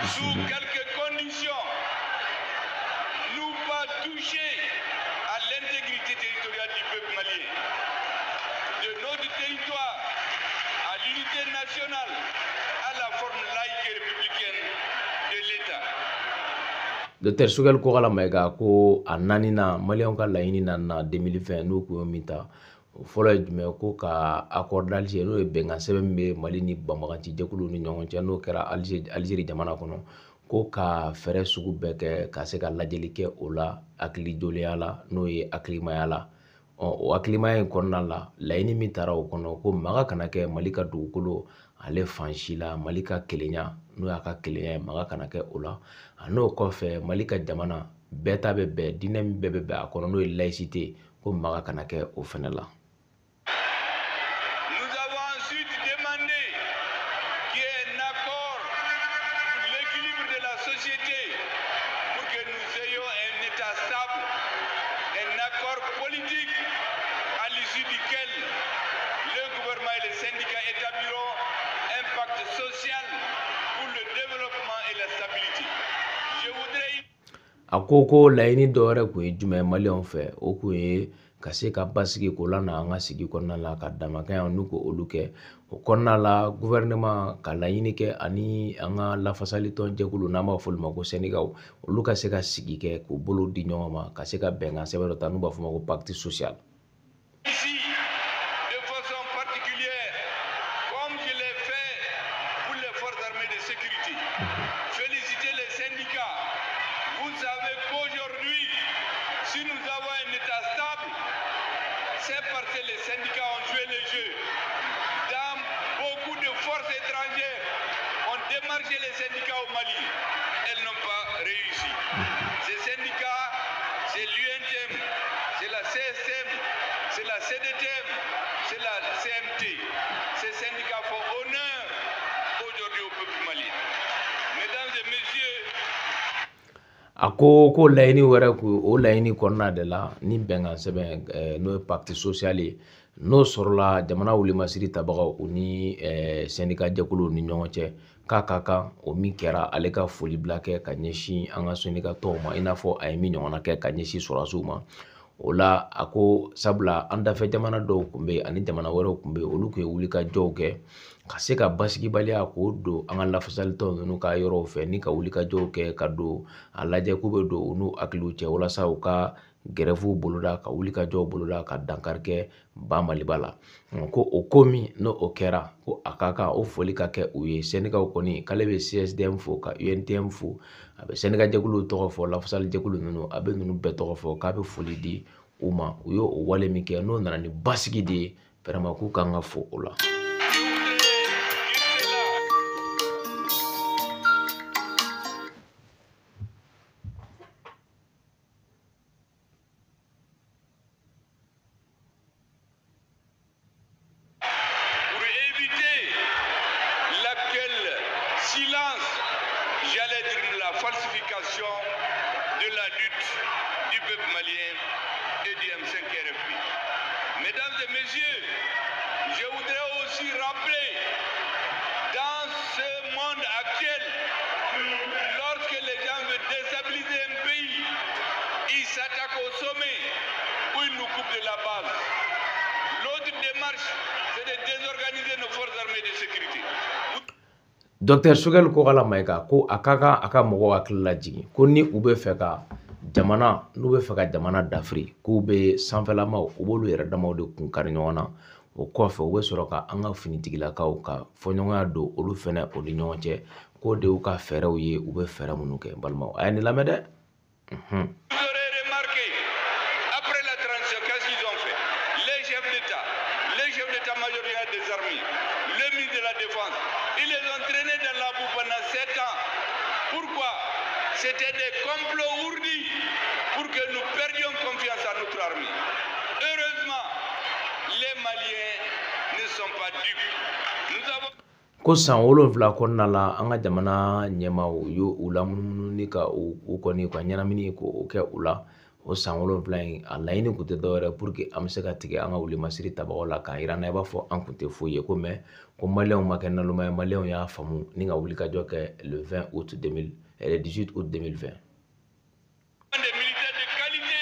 Sous quelques conditions, nous pas toucher à l'intégrité territoriale du peuple malien, de notre territoire à l'unité nationale, à la forme laïque et républicaine de l'État. Dr. Choguel ko kala maiga ko a nanina malien ka laɲini na 2020 n'o ko min ta fɔlɔ ye jumɛn ko ka accord d'Alger n'o ye bɛnkan sɛbɛn bɛ Mali ni banbagaci jɛkulu ni ɲɔgɔn cɛ n'o kɛra Algérie jamana kɔnɔ ko ka fɛɛrɛ sugu bɛɛ kɛ ka se ka lajɛli kɛ o la hakilijolenya la n'o ye hakilimaya la o hakilimaya in kɔnɔna la laɲini min taara o kɔnɔ ko maga kana kɛ Mali ka dugukolo ale fan si la Mali ka kelenya n'o y'a ka kelenya ye maga kana kɛ o la a n'o kɔfɛ Mali ka jamana bɛɛ ta bɛ bɛn diinɛ min bɛɛ bɛ bɛn a kɔnɔ n'o ye laïcité ko maga kana kɛ o fɛnɛ la. A ko laɲini dɔ wɛrɛ kun ye jumɛn maliyɛnw fɛ o kun ye ka se ka basigi ko la na an ka sigi kɔnɔna la ka damakɛnya n'u ko olu kɛ o kɔnɔna la gouvernement ka laɲini kɛ ani an ka lafasali tɔn jɛkulu n'an b'a fɔ olu ma ko syndicat olu ka se ka sigi kɛ k'u bolo di ɲɔgɔn ma ka se ka bɛnkan sɛbɛn dɔ ta n'u b'a fɔ ma ko pacte social. Les syndicats au Mali, elles n'ont pas réussi. Ces syndicats, c'est l'UNTM, c'est la CSM, c'est la CDTM, c'est la CMT. Ces syndicats font honneur aujourd'hui au peuple malien. Mesdames et messieurs, a ko laɲini wɛrɛ o laɲini kɔnɔna de la ni bɛnkan sɛbɛn n'o ye pacte social ye n'o sɔrɔla jamana wulimasiri tabagaw u ni syndicat jɛkuluw ni ɲɔgɔn cɛ k'a ka kan o min kɛra ale ka foli bila kɛ ka ɲɛsin an ka syndicat tɔw ma i n'a fɔ a ye min ɲɔgɔnna kɛ ka ɲɛsin sɔrɔdasiw ma o la a ko sabula an dafɛ jamana dɔw kun bɛ ani jamana wɛrɛw kun bɛ olu kun ye wulikajɔw kɛ ka se ka basigibaliya k'o don an ka lafasali tɔn ninnu ka yɔrɔw fɛ ni ka wulikajɔw kɛ ka don a lajɛ k'u bɛ don u n'u hakiliw cɛ walasa u ka grèvew boloda ka wulikajɔw boloda ka dankari kɛ ba Maliba la ko o ko min n'o o kɛra ko a ka kan o foli ka kɛ u ye syndicat kɔni k'ale bɛ CSDM fo ka UNTM fo a bɛ syndicat jɛkuluw tɔgɔ fɔ lafasali jɛkulu ninnu a bɛ ninnu bɛɛ tɔgɔ fɔ k'a bɛ foli di u ma u y'o wale min kɛ n'o nana ni basigi de ye vraiment k'u kan ka fo o la. J'allais dire la falsification de la lutte du peuple malien et du M5 RFI. Mesdames et messieurs, je voudrais aussi rappeler, dans ce monde actuel, lorsque les gens veulent déstabiliser un pays, ils s'attaquent au sommet ou ils nous coupent de la base. L'autre démarche, c'est de désorganiser nos forces armées de sécurité. Dr. Choguel ko kala maiga ko akaka aka mɔgɔw hakili lajigi ko ni u bɛ fɛ ka jamana n'u bɛ fɛ ka jamana dafiri k'u bɛ sanfɛlamaw u b'olu yɛrɛ damaw de kun kari ɲɔgɔn na o kɔfɛ u bɛ sɔrɔ ka an ka finitigilakaw ka fɔɲɔgɔnya don olu fɛnɛ o ni ɲɔgɔn cɛ k'o de y'u ka fɛɛrɛw ye u bɛ fɛɛrɛ minnu kɛ balimaw a ye nin lamɛn dɛ. Vous aurez remarqué, après la transition, qu'est-ce qu'ils ont fait? Les chefs d'État, C'était des complots ourdis pour que nous perdions confiance à notre armée. Heureusement, les Maliens ne sont pas dupes. Nous avons ko san 7 kɔnɔna la an ka jamana ɲɛmaaw y'o u lamunumunu ka u kɔni ka ɲɛnamini ko o kɛ u la o san 7 in a laɲini kun tɛ dɔwɛrɛ pour que an bɛ se ka tigɛ an ka wulimasiri tabagaw la k'a yira n na i b'a fɔ an kun tɛ foyi ye ko mais ko maliyɛnw ma kɛ naloma ye maliyɛnw y'a faamu ni ka wulikajɔ kɛ le 18 août 2020. des militaires de qualité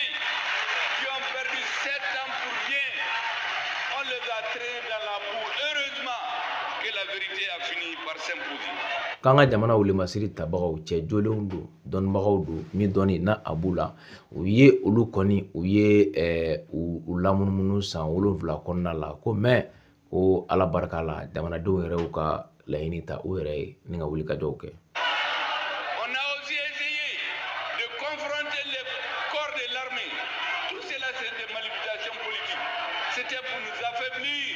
qui ont perdu 7 ans pour rien. On les a traînés dans la boue. Heureusement que la vérité a fini par s'imposer. K'an ka jamana wulimasiri tabagaw cɛ jolenw don dɔnnibagaw don min dɔnni na a b'u la u ye olu kɔni u ye u lamunumunu san 7 kɔnɔna la ko mais ko ala barika la jamanadenw yɛrɛ y'u ka laɲini ta u yɛrɛ ye ni ka wulikajɔw kɛ. On a aussi essayé de confronter les corps de l'armée. Tout cela, c'est des manipulations politiques. C'était pour nous affaiblir.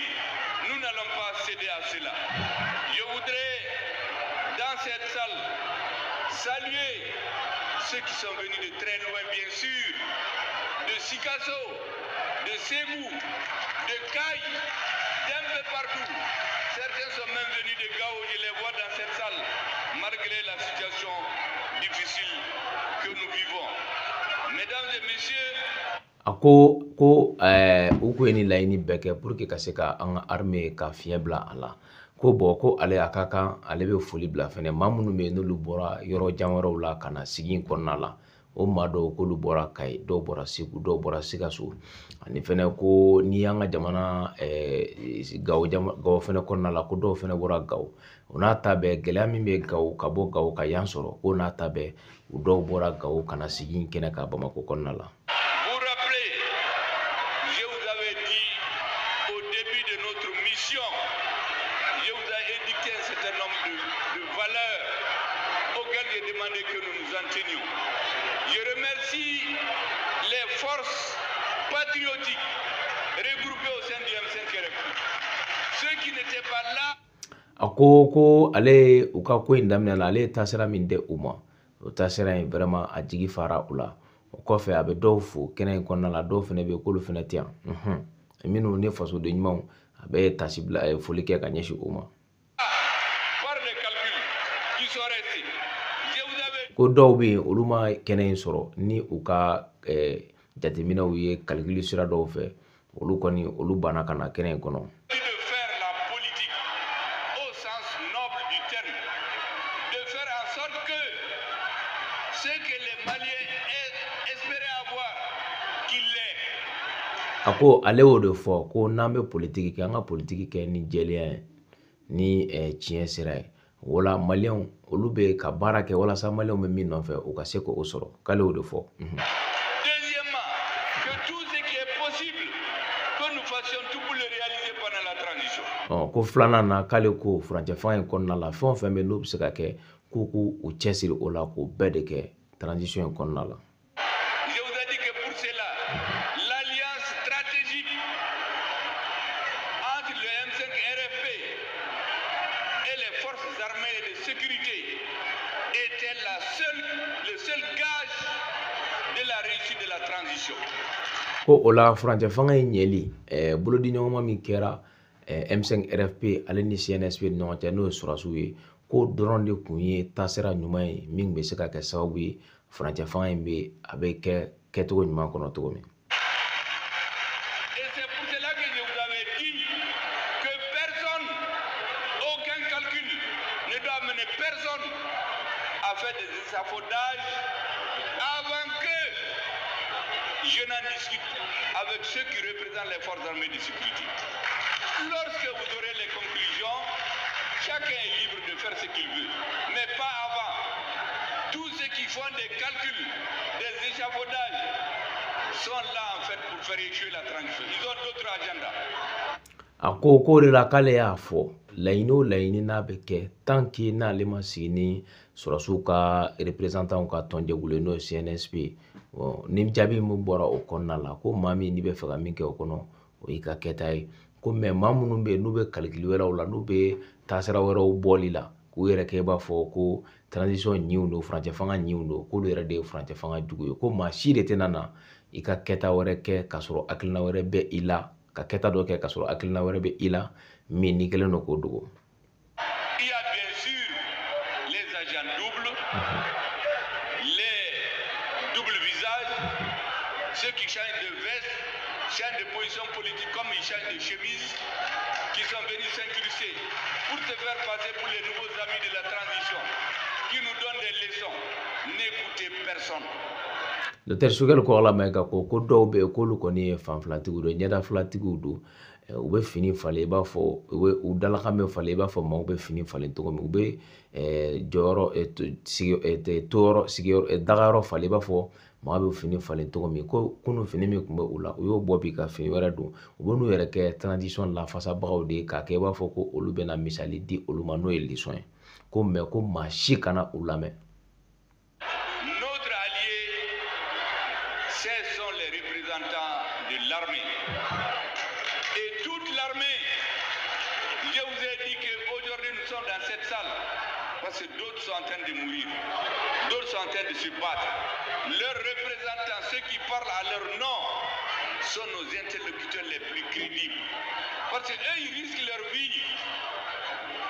Nous n'allons pas céder à cela. Je voudrais, dans cette salle, saluer ceux qui sont venus de très loin, bien sûr, de Sikasso, de Ségou, de Caille, d'un peu partout. Certains sont même venus de Gao, je les vois dans cette salle, malgré la situation difficile que nous vivons. Mesdames et messieurs, a ko u ko ni laɲini bɛɛ kɛ pour que ka se ka an ka armée ka fiɲɛ bila a la ko bon ko ale a ka kan ale bɛ foli bila fɛnɛ maa minnu bɛ yen n'olu bɔra yɔrɔ jan wɛrɛw la ka na sigi in kɔnɔna la o maa dɔw k'olu bɔra Kayi dɔw bɔra Segu dɔw bɔra Sikaso ani fɛnɛ ko ni y'an ka jamana Gawo fɛnɛ kɔnɔna la ko dɔw fɛnɛ bɔra Gawo o n'a ta bɛɛ gɛlɛya min bɛ Gawo ka bɔ Gawo ka yan sɔrɔ o n'a ta bɛɛ u dɔw bɔra Gawo ka na sigi in kɛnɛ ka Bamako kɔnɔna la. Que nous nous en tenions. Je remercie les forces patriotiques regroupées au sein du M5RFP. Ceux qui n'étaient pas là. A ko ale u ka ko in daminɛ la ale taasira min tɛ u ma o taasira in vraiment a jigi fara u la o kɔfɛ a bɛ dɔw fo kɛnɛ in kɔnɔna la dɔw fɛnɛ bɛ k'olu fɛnɛ tɛ yan minnu ni fasoden ɲumanw a bɛ taasi bila foli kɛ ka ɲɛsin u ma. Ko dɔw bɛ yen olu ma kɛnɛ in sɔrɔ ni u ka jateminɛw ye calcul sira dɔw fɛ olu kɔni olu banna ka na kɛnɛ in kɔnɔ. De faire la politique au sens noble du terme, de faire en sorte que ce que les Maliens espéraient avoir, qu'il l'ait. A ko ale y'o de fɔ ko n'an bɛ politiki kɛ an ka politiki kɛ ni jɛlenya ye ni tiɲɛ sira ye. Wala maliyɛnw olu bɛ ka baara kɛ walasa maliyɛnw bɛ min nɔfɛ u ka se k'o sɔrɔ k'ale y'o de fɔ. Deuxièmement, que tout ce qui est possible que nous fassions tout pour le réaliser pendant la transition. Ko filanan na k'ale ko furancɛ fanga in kɔnɔna la fɛn o fɛn bɛ n'o bɛ se ka kɛ k'u k'u cɛsiri o la k'o bɛɛ de kɛ transition in kɔnɔna la. Je vous ai dit que pour cela, l'alliance stratégique entre le M5RFP et les forces armées et de sécurité était le seul gage de la réussite de la transition. Ko o la furancɛ fanga in ɲɛli bolodi ɲɔgɔnma min kɛra M5RFP ale ni CNSP ni ɲɔgɔn cɛ n'o ye sɔrɔsiw ye ko dɔrɔn de kun ye taasira ɲuman ye min bɛ se ka kɛ sababu ye furancɛ fanga in bɛ a bɛ kɛ kɛcogo ɲuman kɔnɔ cogo min. Je n'en discute avec ceux qui représentent les forces armées de sécurité. Lorsque vous aurez les conclusions, chacun est libre de faire ce qu'il veut, mais pas avant. Tous ceux qui font des calculs, des échafaudages, sont là en fait pour faire échouer la transition. Ils ont d'autres agendas. A ko de la k'ale y'a fɔ laɲini o laɲini n'a bɛ kɛ tant que n'ale ma sigi ni sɔrɔsiw ka représentants ka tɔnjɛkulu n'o ye CNSP ni jaabi min bɔra o kɔnɔna la ko maa min n'i bɛ fɛ ka min kɛ o kɔnɔ o y'i ka kɛta ye ko mais maa minnu bɛ yen n'u bɛ calcul wɛrɛw la n'u bɛ taasira wɛrɛw bɔli la k'u yɛrɛ kɛ b'a fɔ ko transition ɲiw do furancɛ fanga ɲiw do k'olu yɛrɛ de ye furancɛ fanga jugu ye ko maa si de tɛna na i ka kɛta wɛrɛ kɛ ka sɔrɔ hakilina wɛrɛ bɛ i la ka kɛta dɔ kɛ ka sɔrɔ hakilina wɛrɛ bɛ i la min n'i kɛlen don k'o dogo. Il y a bien sûr les agents doubles, les doubles visages, ceux qui changent de veste, changent de position politique comme ils changent de chemise, qui sont venus s'incruster pour se faire passer pour les nouveaux amis de la transition, qui nous donnent des leçons. N'écoutez personne. Dr. Sugel ko ala mai ka ko dɔw bɛ k'olu kɔni ye fanfilatigiw don ɲɛda filatigiw don u bɛ fini falen i b'a fɔ u dalakan bɛ falen i b'a fɔ maaw bɛ fini falen cogo min u bɛ dagayɔrɔ falen i b'a fɔ maa bɛ fini falen cogo min ko kunun fini min tun bɛ u la u y'o bɔ bi ka fini wɛrɛ don u bɛ n'u yɛrɛ kɛ transition lafasabagaw de ye k'a kɛ i b'a fɔ ko olu bɛna misali di olu ma n'o ye leçon ye ko mais ko maa si kana u lamɛn. Parce que d'autres sont en train de mourir, d'autres sont en train de se battre. Leurs représentants, ceux qui parlent à leur nom, sont nos interlocuteurs les plus crédibles. Parce qu'eux, ils risquent leur vie.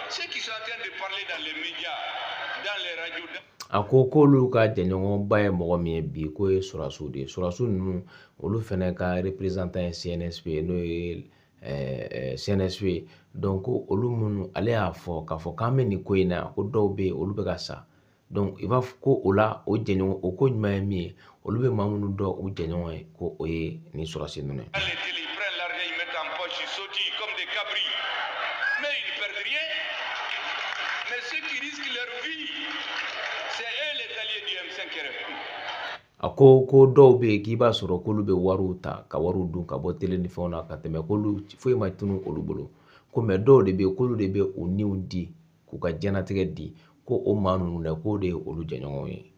Ceux qui sont en train de parler dans les médias, dans les radios. A ko k'olu ka jɛɲɔgɔnba ye mɔgɔ min ye bi k'o ye Surasiw de ye Surasiw ninnu olu fɛnɛ ka représentant ye CNSP n'o ye CNSP donc olu minnu ale y'a fɔ k'a fɔ k'an bɛ nin ko in na ko dɔw bɛ yen olu bɛ ka sa donc i b'a fɔ ko o la o jɛɲɔgɔn o ko ɲuman ye min ye olu bɛ maa minnu dɔn u jɛɲɔgɔn ye ko o ye nin Surasi ninnu ye. A ko dɔw bɛ yen k'i b'a sɔrɔ k'olu bɛ wariw ta ka wariw dun ka bɔ télé ni fɛnw na ka tɛmɛ k'olu foyi ma tunun olu bolo ko mais dɔw de bɛ yen k'olu de bɛ u niw di k'u ka diɲɛlatigɛ di ko o maa ninnu dɛ k'o de ye olu jɛɲɔgɔnw ye.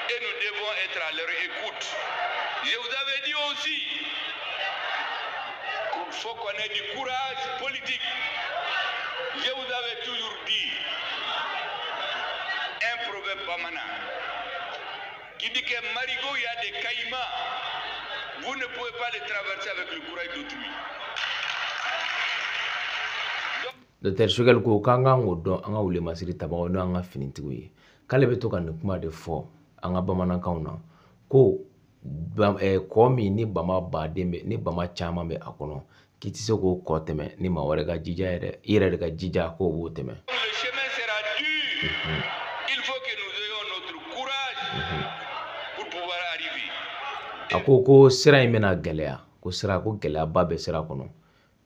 Et nous devons être à leur écoute. Je vous avais dit aussi qu'il faut qu'on ait du courage politique. Je vous avais toujours dit un proverbe bamana qui dit que marigot, il y a des caïmans. Vous ne pouvez pas les traverser avec le courage d'autrui. Dr. Sugel ko k'an kan k'o dɔn an ka wulimasiri tabagaw n'o an ka finitigiw ye k'ale bɛ to ka nin kuma de fɔ an ka bamanankanw na ko kɔ min ni bama baden bɛ ni bama caman bɛ a kɔnɔ k'i tɛ se k'o kɔ tɛmɛ ni maa wɛrɛ ka jija yɛrɛ i yɛrɛ de ka jija k'o b'o tɛmɛ. Le chemin sera dur. Il faut que nous ayons notre courage pour pouvoir arriver. A ko sira in bɛna gɛlɛya ko gɛlɛyaba bɛ sira kɔnɔ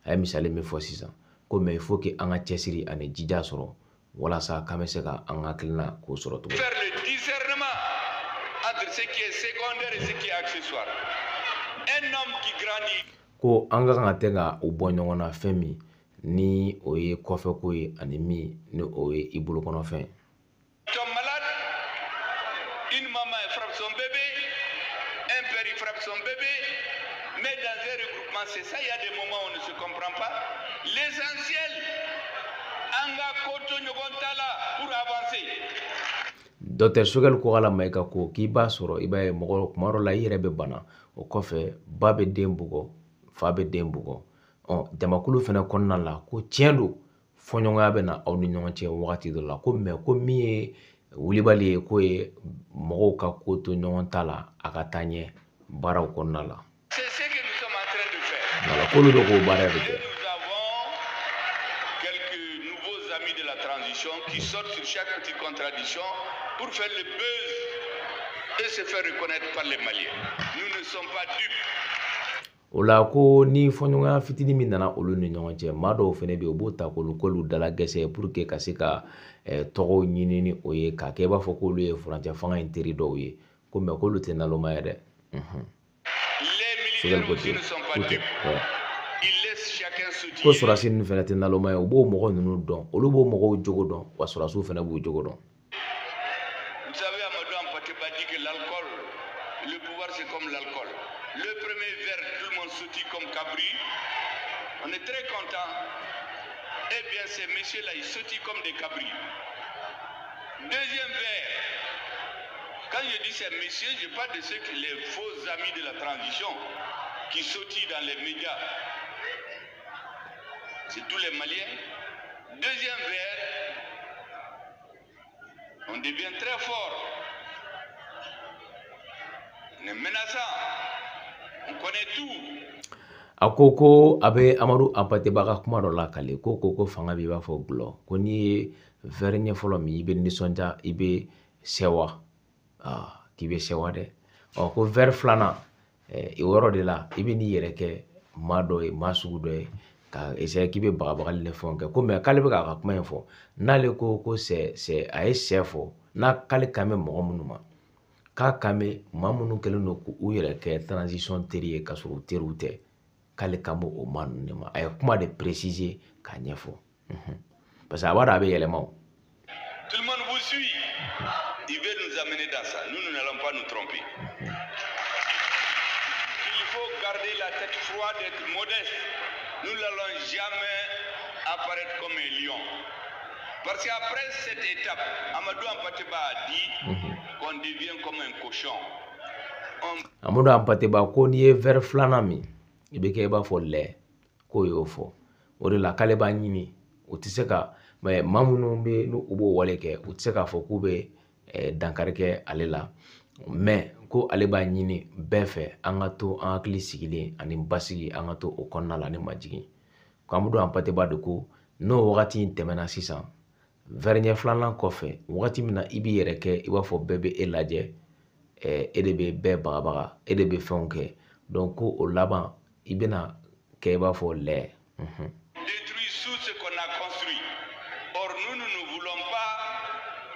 a ye misali min fɔ sisan ko mais il faut que an ka cɛsiri ani jija sɔrɔ walasa k'an bɛ se ka an ka hakilina k'o sɔrɔ cogo. Faire le discernement entre ce qui est secondaire et ce qui est accessoire. Un homme qui grandit. Ko an ka kan ka tɛ ka o bɔ ɲɔgɔn na fɛn min ni o ye kɔfɛko ye ani min ni o ye i bolokɔnɔfɛn ye. Tombe malade, une maman frappe son bébé, un père il frappe son bébé, mais dans un regroupement c'est ça, il y a des moments où on ne se comprend pas. L'essentiel, anga koto nyogontala pour avancer. Dr. Sugel ko ala mai ka ko k'i b'a sɔrɔ i b'a ye mɔgɔ kuma dɔ la i yɛrɛ bɛ bana o kɔfɛ ba bɛ den bugɔ fa bɛ den bugɔ jamakulu fɛnɛ kɔnɔna la ko tiɲɛ don fɔɲɔgɔnya bɛ na aw ni ɲɔgɔn cɛ wagati dɔ la ko mais ko min ye wulibali ye k'o ye mɔgɔw ka ko to ɲɔgɔn ta la a ka taa ɲɛ baaraw kɔnɔna la. C'est ce que nous sommes en train de faire. Voilà, k'olu bɛ k'o baara de kɛ. De la transition qui sortent sur chaque petite contradiction pour faire le buzz et se faire reconnaître par les Maliens. Nous ne sommes pas dupes. O la ko ni fɔɲɔgɔnya fitinin min nana olu ni ɲɔgɔn cɛ maa dɔw fɛnɛ bɛ yen u b'o ta k'olu dala gɛsɛ pour que ka se ka tɔgɔw ɲini ni o ye k'a kɛ i b'a fɔ k'olu ye furancɛ fanga in teri dɔw ye ko mais k'olu tɛ naloma ye dɛ. Les militaires aussi ne sont pas dupes. Ils laissent chacun se dire. Ko Surasi ninnu fɛnɛ tɛ naloma ye u b'o mɔgɔ ninnu dɔn olu b'o mɔgɔw jogo dɔn wa Surasiw fɛnɛ b'u jogo dɔn. Vous savez, Amadou Hampâté-Bâ dit que l'alcool, le pouvoir c'est comme l'alcool. Le premier verre, tout le monde sautille comme Cabri. On est très content. eh bien ces messieurs-là, ils sautillent comme des cabris. Deuxième vers, quand je dis ces messieurs, je parle de ceux qui, les faux amis de la transition, qui sautillent dans les médias. C'est tous les Maliens. Deuxième vers, on devient très fort. On est menaçant. On connaît tout. Akoko abe Amadou Hampâté Bâ kuma dɔ la kale ko fanga b'i b'a fɔ gulɔ ko n'i ye vɛri ɲɛfɔlɔ min i bɛ nisɔndiya i bɛ sewa k'i bɛ sewa dɛ ko vɛri filanan o yɔrɔ de la i bɛ n'i yɛrɛ kɛ maa dɔ ye maa sugu dɔ ye ka essayer k'i bɛ bagabagali ni fɛnw kɛ ko mais k'ale bɛ k'a ka kuma in fɔ n'ale ko a ye sɛ fɔ n'a k'ale kan bɛ mɔgɔ minnu ma k'a kan bɛ maa minnu kɛlen don k'u yɛrɛ kɛ transition teri ye ka sɔrɔ u teriw tɛ k'ale kan bɛ o maa ninnu de ma a ye kuma de préciser k'a ɲɛfɔ parce que a b'a dɔn a bɛ yɛlɛma o. Tout le monde vous suit. Il veut nous amener dans ça. Nous n'allons pas nous tromper. Il faut garder la tête froide, être modeste. Nous n'allons jamais apparaître comme un lion. Parce qu'après cette étape, Amadou Hampâté Bâ a dit qu'on devient comme un cochon. Amadou Hampâté Bâ ko n'i ye verre filanan min i bɛ kɛ i b'a fɔ lait k'o y'o fɔ o de la k'ale b'a ɲini o tɛ se ka maa minnu bɛ n'u b'o wale kɛ u tɛ se k'a fɔ k'u bɛ dankari kɛ ale la mais ko ale b'a ɲini bɛɛ fɛ an ka to an hakili sigilen ani basigi an ka to o kɔnɔna la ni majigin ko Amadou Hampâté Bâ de ko n'o wagati in tɛmɛna sisan verre ɲɛ filanan kɔfɛ wagati min na i b'i yɛrɛ kɛ i b'a fɔ bɛɛ bɛ e lajɛ e de bɛ bɛɛ bagabaga e de bɛ fɛnw kɛ donc ko o laban i bɛna kɛ i b'a fɔ lait. Détruire tout ce qu'on a construit. Or nous ne voulons pas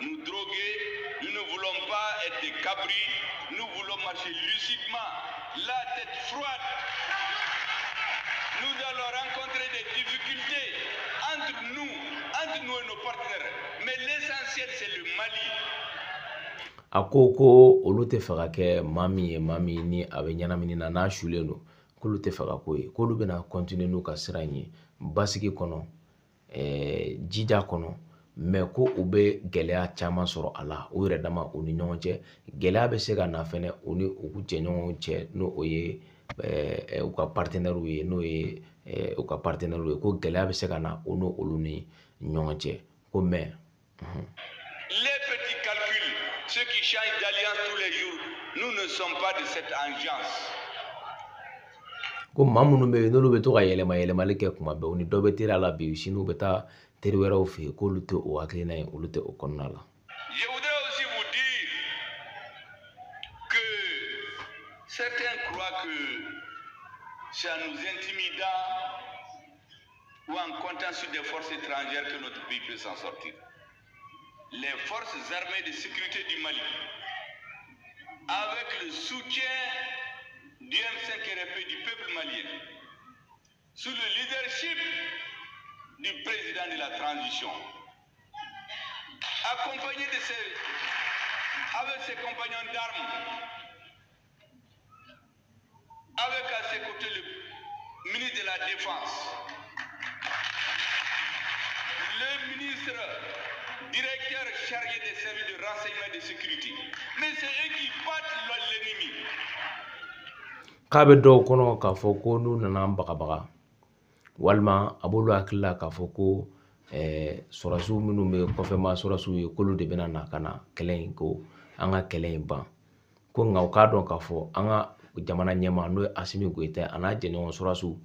nous droguer, nous ne voulons pas être des cabris, nous voulons marcher lucidement, la tête froide. Nous allons rencontrer des difficultés entre nous et nos partenaires. Mais l'essentiel c'est le Mali. A ko olu tɛ fɛ ka kɛ maa min ye maa min ni a bɛ ɲɛnamini na n'a sulen don k'olu tɛ fɛ ka k'o ye k'olu bɛna continuer n'u ka sira in ye basigi kɔnɔ jija kɔnɔ mais ko u bɛ gɛlɛya caman sɔrɔ a la u yɛrɛ dama u ni ɲɔgɔn cɛ gɛlɛya bɛ se ka na fɛnɛ u ni u jɛɲɔgɔnw cɛ n'o o ye u ka partenaires ye n'o ye u ka partenaires ye ko gɛlɛya bɛ se ka na u n'olu ni ɲɔgɔn cɛ ko mais les petits calculs, ceux qui changent d'alliance tous les jours, nous ne sommes pas de cette alliance. ko maa minnu bɛ yen n'olu bɛ to ka yɛlɛmali kɛ kuma bɛɛ u ni dɔ bɛ teri a la bi sini u bɛ taa teri wɛrɛw fɛ yen k'olu tɛ o hakilina ye olu tɛ o kɔnɔna la. Je voudrais aussi vous dire que certains croient que c'est en nous intimidant ou en comptant sur des forces étrangères que notre pays peut s'en sortir. Les forces armées de sécurité du Mali, avec le soutien du M5RP du peuple malien, sous le leadership du président de la transition, accompagné avec ses compagnons d'armes, avec à ses côtés le ministre de la Défense, le ministre directeur chargé des services de renseignement et de sécurité. Mais c'est eux qui battent l'ennemi. K'a bɛ dɔw kɔnɔ k'a fɔ ko n'u nana bagabaga walima a b'olu hakili la k'a fɔ ko sɔrɔsiw minnu bɛ kɔfɛma sɔrɔsiw ye k'olu de bɛna na ka na kɛlɛ in ko an ka kɛlɛ in ban ko nka u k'a dɔn k'a fɔ an ka jamana ɲɛmaa n'o ye Asimi Goyita a n'a jɛɲɔgɔn sɔrɔsiw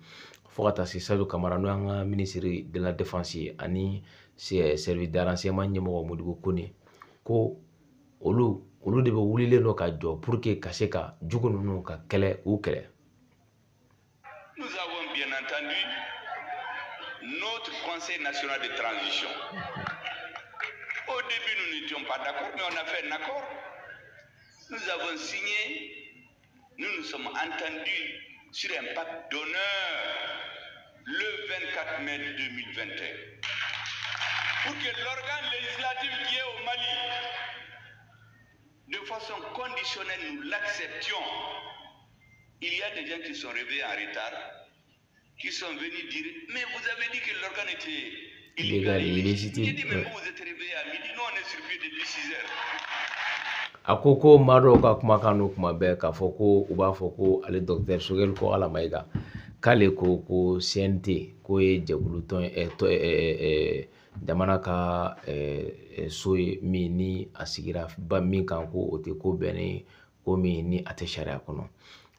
fo ka taa se Sadio Kamara n'o ye an ka ministre de la défense ye ani service de renseignement ɲɛmɔgɔ Modibo Kone ko olu de bɛ wulilen don ka jɔ pour que ka se ka jugu ninnu ka kɛlɛ u kɛlɛ. Nous avons bien entendu notre Conseil national de transition. Au début, nous n'étions pas d'accord, mais on a fait un accord. Nous avons signé, nous nous sommes entendus sur un pacte d'honneur le 24 mai 2021. Pour que l'organe législatif qui est au Mali, de façon conditionnelle, nous l'acceptions. Il y a des gens qui sont réveillés en retard, qui sont venus dire, mais vous avez dit que l'organe était illégal et illégitime. Il dit, mais vous êtes réveillé à midi, nous on est sur pied depuis 6 heures. Akoko maro ka kuma kanu kuma be ka foko uba foko ale docteur Sogel ko ala maiga kale ko CNT ko ye jabuluton jamana ka so min ni asigira ba min kan ko o te ko bene ko min ni ate sharia kono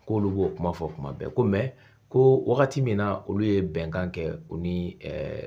ko olu bo kuma fɔ kuma bɛɛ ko mais ko wagati min na olu ye bɛnkan kɛ u ni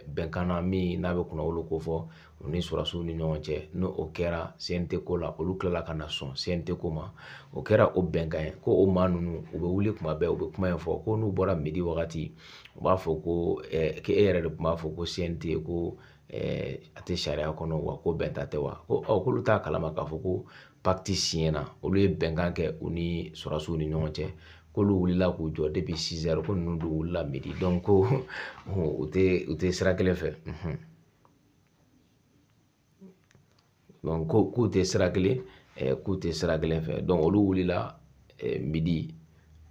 bɛnkan na min n'a bɛ kunna olu ko fɔ u ni surasiw ni ɲɔgɔn cɛ n'o o kɛra CNT ko la olu tilala ka na sɔn CNT ko ma o kɛra o bɛnkan ye ko o maa ninnu u bɛ wuli kuma bɛɛ u bɛ kuma in fɔ ko n'u bɔra midi wagati u b'a fɔ ko ke e yɛrɛ de tun b'a fɔ ko CNT ko a tɛ sariya kɔnɔ wa ko bɛnta tɛ wa ko k'olu t'a kalama k'a fɔ ko pacte signé na olu ye bɛnkan kɛ u ni surasiw ni ɲɔgɔn cɛ k'olu wulila k'u jɔ depuis 6 heures ko ninnu dun wulila midi donc ko u tɛ sira kelen fɛ donc k'u tɛ sira kelen fɛ donc olu wulila midi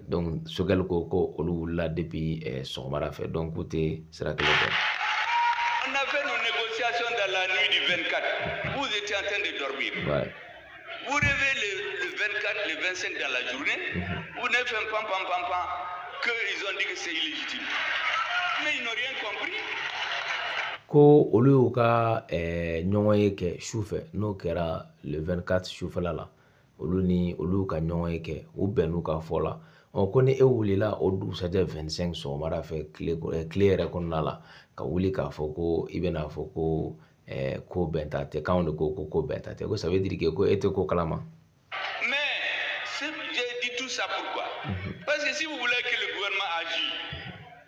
donc Sogɛl ko olu wulila depuis sɔgɔmada fɛ donc k'u tɛ sira kelen fɛ. On a fait nos négociations dans la nuit du 24. Vous étiez en train de dormir. Ouais. Vous rêvez le 24, le 25 dans la journée. Vous ne faites pas qu'ils ont dit que c'est illégitime. Mais ils n'ont rien compris. Ko olu y'u ka ɲɔgɔn ye kɛ sufɛ n'o kɛra le 24 sufɛla la olu ka ɲɔgɔn ye kɛ u bɛnn'u ka fɔ la ko ni e wulila o dugusajɛ 25 sɔgɔmada fɛ tile yɛrɛ kɔnɔna la ka wuli k'a fɔ ko i bɛna fɔ ko ko bɛnta tɛ k'anw de ko ko bɛnta tɛ ko ça veut dire que ko e tɛ ko kalama. Mais j'ai dit tout ça pourquoi? Parce que si vous voulez que le gouvernement agisse,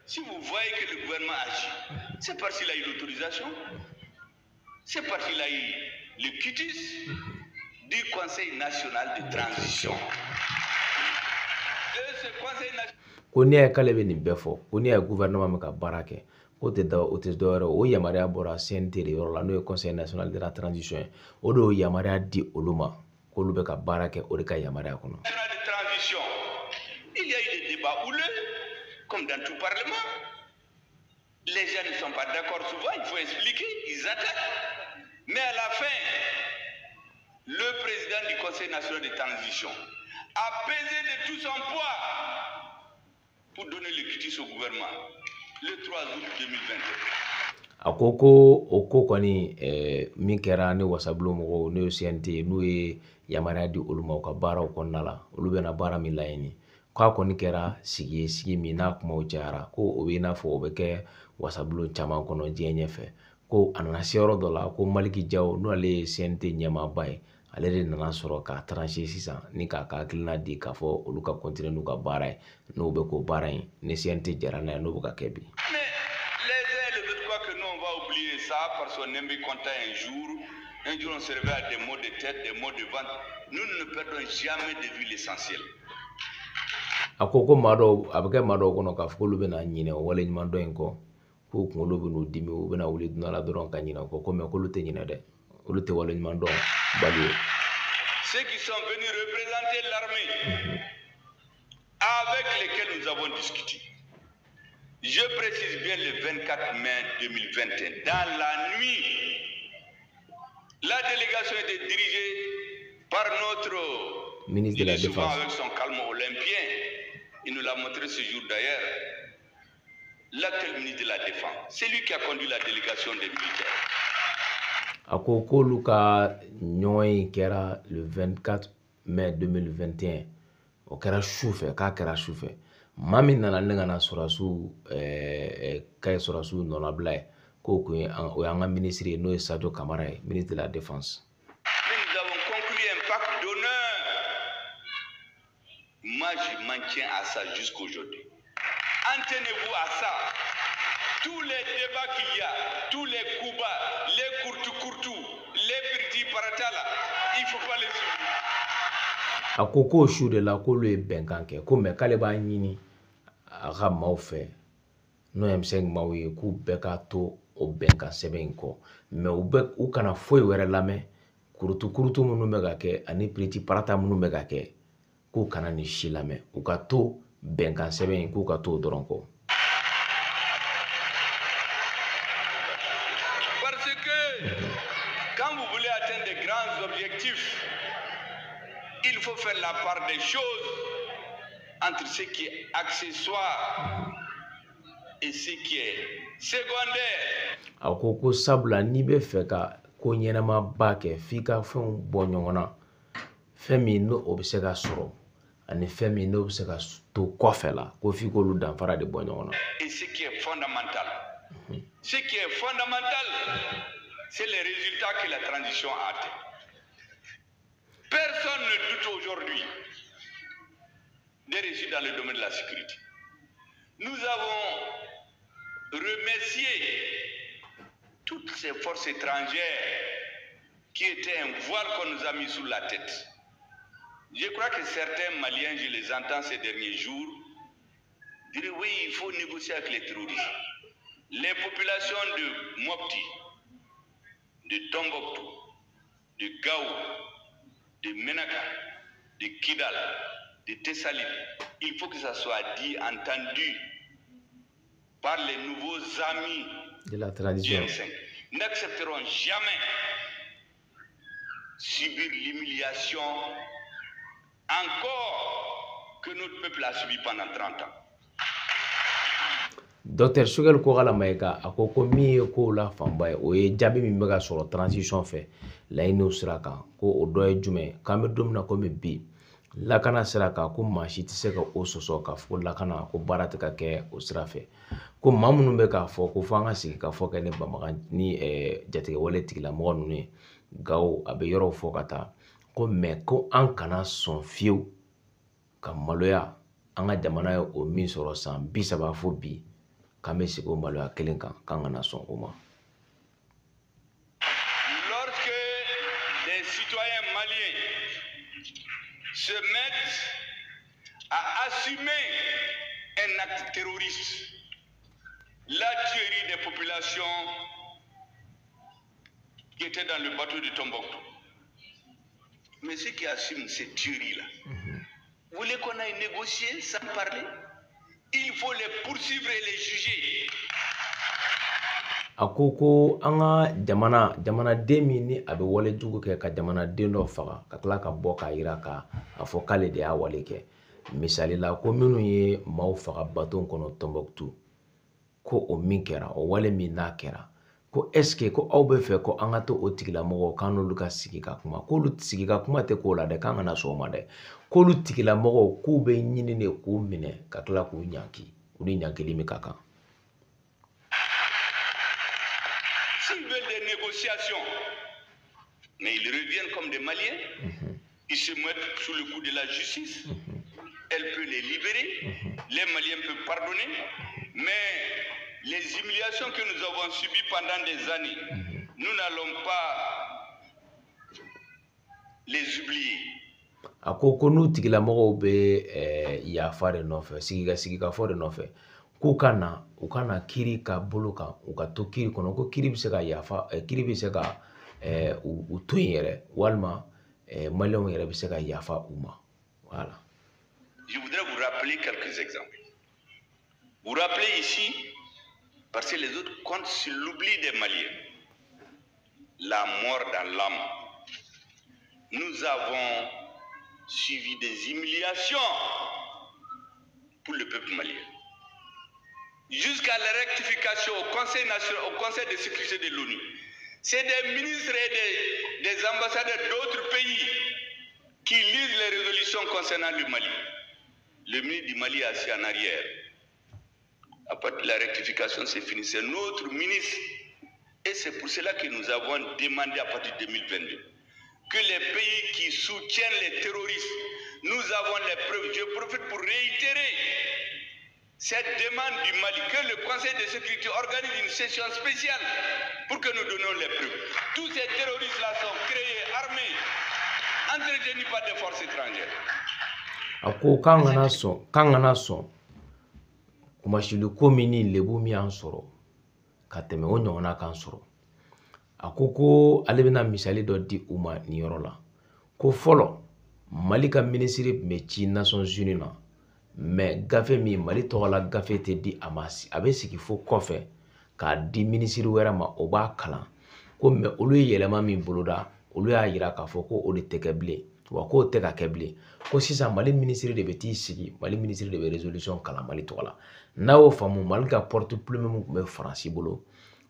si vous voyez que le gouvernement agit, c'est parce qu'il a eu l'autorisation, c'est parce qu'il a eu le quitus du Conseil national de transition. Et ce Conseil national... ko ni ye k'ale bɛ nin bɛɛ fɔ ko ni ye gouvernement min ka baara kɛ o tɛ dɔwɛrɛ o yamaruya bɔra CNT de yɔrɔ la n'o ye Conseil national de la transition ye o de y'o yamaruya di olu ma k'olu bɛ ka baara kɛ o de ka yamaruya kɔnɔ. Il y a eu des débats houleux, comme dans tout parlement. Les gens ne sont pas d'accord souvent, il faut expliquer, ils attaquent. Mais à la fin, le président du Conseil national de transition a pesé de tout son poids pour donner le quitus au gouvernement le 3 août 2021. A ko o ko kɔni min kɛra ni wasabulon mɔgɔw n'o ye CNT n'u ye yamaruya di olu ma u ka baaraw kɔnɔna la olu bɛna baara min laɲini k'a kɔni kɛra sigi min n'a kumaw cayara ko o bɛ i n'a fɔ o bɛ kɛ wasabulon caman kɔnɔ diɲɛ ɲɛfɛ ko a nana se yɔrɔ dɔ la ko Maliki Jawo n'ale ye CNT ɲɛmaaba ye ale de nana sɔrɔ k'a trancher sisan ni k'a ka hakilina di k'a fɔ olu ka continuer n'u ka baara ye n'o bɛ k'o baara in ni CNT jɛra n'a ye n'o bɛ ka kɛ bi. Parce qu'on aime compter un jour on se réveille à des mots de tête, des mots de vente. Nous ne perdons jamais de vue l'essentiel. A ko maa dɔw a bɛ kɛ maa dɔw kɔnɔ k'a fɔ k'olu bɛna ɲinɛ o wale ɲuman dɔ in kɔ k'u kunkolo bɛ n'u dimi u bɛna wuli donna la dɔrɔn ka ɲinɛ o kɔ ko mais k'olu tɛ ɲinɛ dɛ olu tɛ wale ɲuman dɔn bali ye. Ceux qui sont venus représenter l'armée avec lesquels nous avons discuté. Je précise bien le 24 mai 2021, dans la nuit, la délégation était dirigée par notre ministre de la Défense. Avec son calme olympien, il nous l'a montré ce jour d'ailleurs, l'actuel ministre de la Défense. C'est lui qui a conduit la délégation des militaires. A ko k'olu ka ɲɔgɔn in kɛra le 24 mai 2021 o kɛra sufɛ k'a kɛra sufɛ. Maa min nana ne ka na sɔrɔsiw k'a ye sɔrɔsiw nɔnabila ye k'o kun ye o y'an ka ministre ye n'o ye Sadio Kamara ye ministre de la Défense. Nous avons conclu un pacte d'honneur. Moi, je m'en tiens à ça jusqu'aujourd'hui. En tenez-vous à ça. Tous les débats qu'il y a, tous les coups bas, les courtou, les petits paratala, il ne faut pas les suivre. A ko k'o su de la k'olu ye bɛnkan kɛ ko mais k'ale b'a ɲini a ka maaw fɛ n'o ye M5 maaw ye k'u bɛɛ ka to o bɛnkan sɛbɛn in kɔ mais u kana foyi wɛrɛ lamɛn kurutu minnu bɛ ka kɛ ani piriti parata minnu bɛ ka kɛ k'u kana ni si lamɛn u ka to bɛnkan sɛbɛn in k'u ka to o dɔrɔn kɔ. Quand vous voulez atteindre des grands objectifs, il faut faire la part des choses entre ce qui est accessoire et ce qui est secondaire. Akoko sabla ni be fe ka ko ɲɛnama ba kɛ f'i ka fɛnw bɔ ɲɔgɔn na fɛn min no o bɛ se ka sɔrɔ ani fɛn min no bɛ se ka to kɔfɛ la ko f'i k'olu danfara de bɔ ɲɔgɔn na. Et ce qui est fondamental, ce qui est fondamental, c'est les résultats que la transition a atteint. Personne ne doute aujourd'hui des résultats dans le domaine de la sécurité. Nous avons remercié toutes ces forces étrangères qui étaient un voile qu'on nous a mis sous la tête. Je crois que certains Maliens, je les entends ces derniers jours, dire oui, il faut négocier avec les terroristes. Les populations de Mopti, de Tombouctou, de Gao, de Menaka, de Kidal, de Tessalit, il faut que ça soit dit, entendu par les nouveaux amis de la tradition. N'accepteront jamais subir l'humiliation encore que notre peuple a subi pendant 30 ans. Dr. Shugel Kogala Maïka, a ko mi ko la famba o ye jabi mi mega soro transition fe la ino siraka ko o do ye jume kambe domna ko me bi lakana siraka ko mashi ti se ka o soso ka fo lakana ko barata ka ke o sirafe ko mamunu be ka fo ko fanga sigi ka fo ke ne bamaga ni jatige wale tigila mo nune gaw abe yoro fo kata ko me ko an kana son fiu ka maloya anga jamana yo o min soro san bi saba fo bi Lorsque des citoyens maliens se mettent à assumer un acte terroriste, la tuerie des populations qui étaient dans le bateau de Tombouctou, mais ceux qui assument cette tuerie-là, vous voulez qu'on aille négocier sans parler? Il faut les poursuivre et les juger. Akoko anga jamana demi ni abe wale jugu ke ka jamana dendo faga ka kala ka boka iraka afo kale de awale ke misali la ko minu ye maw faga baton kono Tombouctou ko o min kɛra o wale min na kɛra ko eske ko aw be fɛ ko anga to o tigila mɔgɔ kanolu ka sigi ka kuma ko lu sigi ka kuma te ko la de kan na so ma de ko lu tigila mɔgɔ ku be ɲini ne ku minɛ ka kala ku ɲaki u ni ɲakili mi ka kan. S'ils veulent des négociations, mais ils reviennent comme des Maliens, ils se mettent sous le coup de la justice, elle peut les libérer, les Maliens peuvent pardonner, mais les humiliations que nous avons subies pendant des années, nous n'allons pas les oublier. Akoko nu tigila mɔgɔw be yafa de nɔfɛ sigi ka fɔ de nɔfɛ k'u kana kiri ka bolo kan u ka to kiri kɔnɔ ko kiri bɛ se ka yafa kiri bɛ se ka u to yen yɛrɛ walima maliyɛnw yɛrɛ bɛ se ka yafa u ma. Voilà. Je voudrais vous rappeler quelques exemples. Vous rappelez ici, parce que les autres comptent sur l'oubli des Maliens, la mort dans l'âme. Nous avons suivi des humiliations pour le peuple malien. Jusqu'à la rectification au Conseil national, au Conseil de sécurité de l'ONU. C'est des ministres et des ambassadeurs d'autres pays qui lisent les résolutions concernant le Mali. Le ministre du Mali est assis en arrière. À partir de la rectification, c'est fini. C'est notre ministre. Et c'est pour cela que nous avons demandé à partir de 2022 que les pays qui soutiennent les terroristes, nous avons les preuves. Je profite pour réitérer cette demande du Mali, que le Conseil de sécurité organise une session spéciale pour que nous donnions les preuves. Tous ces terroristes-là sont créés, armés, entretenus par des forces étrangères. Ako kangana son kumashulu komini lebu mi ansoro kateme o ɲɔgɔnna kan sɔrɔ a ko ale bɛna misali dɔ di u ma ni yɔrɔ la ko fɔlɔ Mali ka minisiri tun bɛ ci Nations Unies na mais gafe min Mali tɔgɔla gafe tɛ di a ma a bɛ sigi fo kɔfɛ k'a di minisiri wɛrɛ ma o b'a kalan ko mais olu ye yɛlɛma min boloda olu y'a yira k'a fɔ ko o de tɛ kɛ bilen wa k'o tɛ ka kɛ bilen ko sisan Mali ministre de bɛ t'i sigi Mali ministre de bɛ résolution kalan Mali tɔgɔ la n'a y'o faamu Mali ka porte plume min tun bɛ Faransi bolo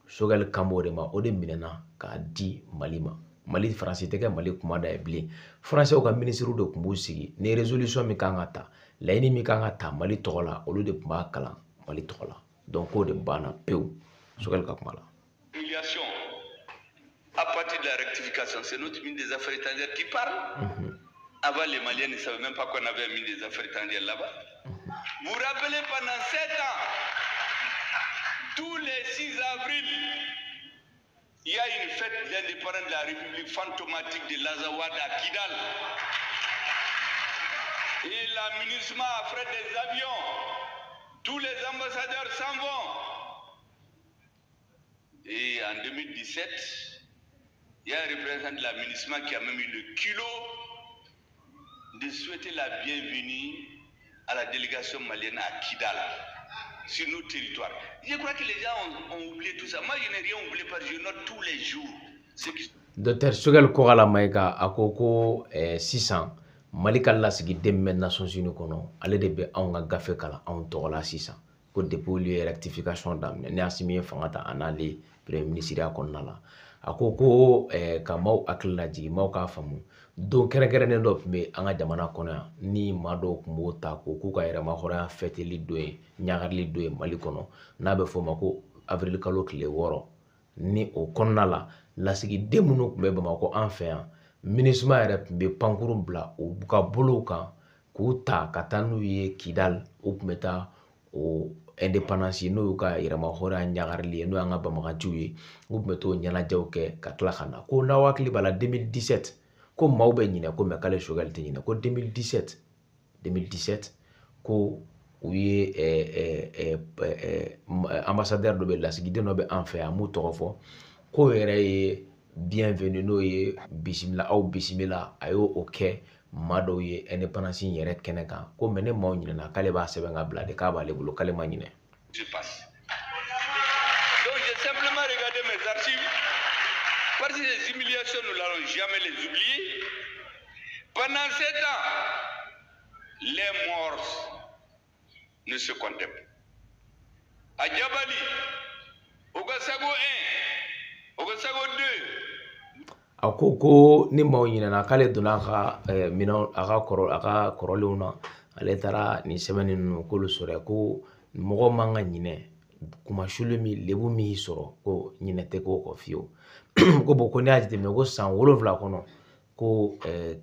Choguel kanb'o de ma o de minɛna k'a di Mali ma Mali Faransi tɛ kɛ Mali kumada ye bilen Français ka ministre de tun b'u sigi ni résolution min kan ka ta laɲini min kan ka ta Mali tɔgɔ la olu de tun b'a kalan Mali tɔgɔ la donc k'o de banna pewu Choguel ka kuma la. À partir de la rectification, c'est notre ministre des Affaires étrangères qui parle. Avant, les Maliens ne savaient même pas qu'on avait un ministre des Affaires étrangères là-bas. Vous vous rappelez, pendant 7 ans, tous les 6 avril, il y a une fête d'indépendance de la République fantomatique de l'Azawad à Kidal. Et l'aménagement a fait des avions. Tous les ambassadeurs s'en vont. Et en 2017, il y a un représentant de l'aménagement qui a même eu le culot de souhaiter la bienvenue à la délégation malienne à Kidal, sur nos territoires. Je crois que les gens ont oublié tout ça. Moi, je n'ai rien oublié parce que je note tous les jours. Docteur Choguel Kogala Maïga a ko 600 Mali ka lasigiden bɛ Nations Unies kɔnɔ ale de bɛ anw ka gafe kalan anw tɔgɔ la sisan ko depuis olu ye rectification daminɛ ni Asimi ye fanga ta a n'ale premier ministre ya kɔnɔna la a ko ka maaw hakili lajigin maaw k'a faamu don kɛrɛnkɛrɛnnen dɔ tun bɛ an ka jamana kɔnɔ yan ni maa dɔw tun b'o ta k'u ka yɛrɛmahɔrɔnya fêteli don ye ɲagarili don ye Mali kɔnɔ n'a bɛ f'o ma ko avril kalo tile 6 ni o kɔnɔna la lasigiden minnu tun bɛ Bamakɔ an fɛ yan MINUSMA yɛrɛ tun bɛ pankurun bila u ka bolow kan k'u ta ka taa n'u ye Kidal u tun bɛ taa o indépendance n'o y'u ka yɛrɛmahɔrɔnya ɲagarili ye n'o y'an ka banbaganciw ye u tun bɛ t'o ɲɛnajɛw kɛ ka tila ka na ko n'aw hakili b'a la 2017 ko maaw bɛ ɲinɛ ko mais k'ale Choguel tɛ ɲinɛ ko 2017 ko u ye ambassadeur dɔ bɛ lasigiden dɔ bɛ an fɛ yan m'u tɔgɔ fɔ ko yɛrɛ ye bienvenue n'o ye bisimila aw bisimila a y'o kɛ maa dɔw ye indépendance yɛrɛ kɛnɛ kan ko mais ne maaw ɲinɛna k'ale b'a sɛbɛn ka bila de k'a b'ale bolo k'ale ma ɲinɛ. Je passe. Donc j'ai simplement regardé mes archives parce que ces humiliations nous n'allons jamais les oublier. Pendant 7 ans, les morts ne se comptaient pas. À Djabali, au Gassago 1, au Gassago 2. A ko ni maaw ɲinɛna k'ale donna a ka minɛnw a ka kɔrɔlenw na ale taara nin sɛbɛnni ninnu k'olu sɔrɔ ko mɔgɔ man ka ɲinɛ kumasuli min lebu min y'i sɔrɔ ko ɲinɛ tɛ k'o kɔ fiyewu ko bon ko n'i y'a jateminɛ ko san 7 kɔnɔ ko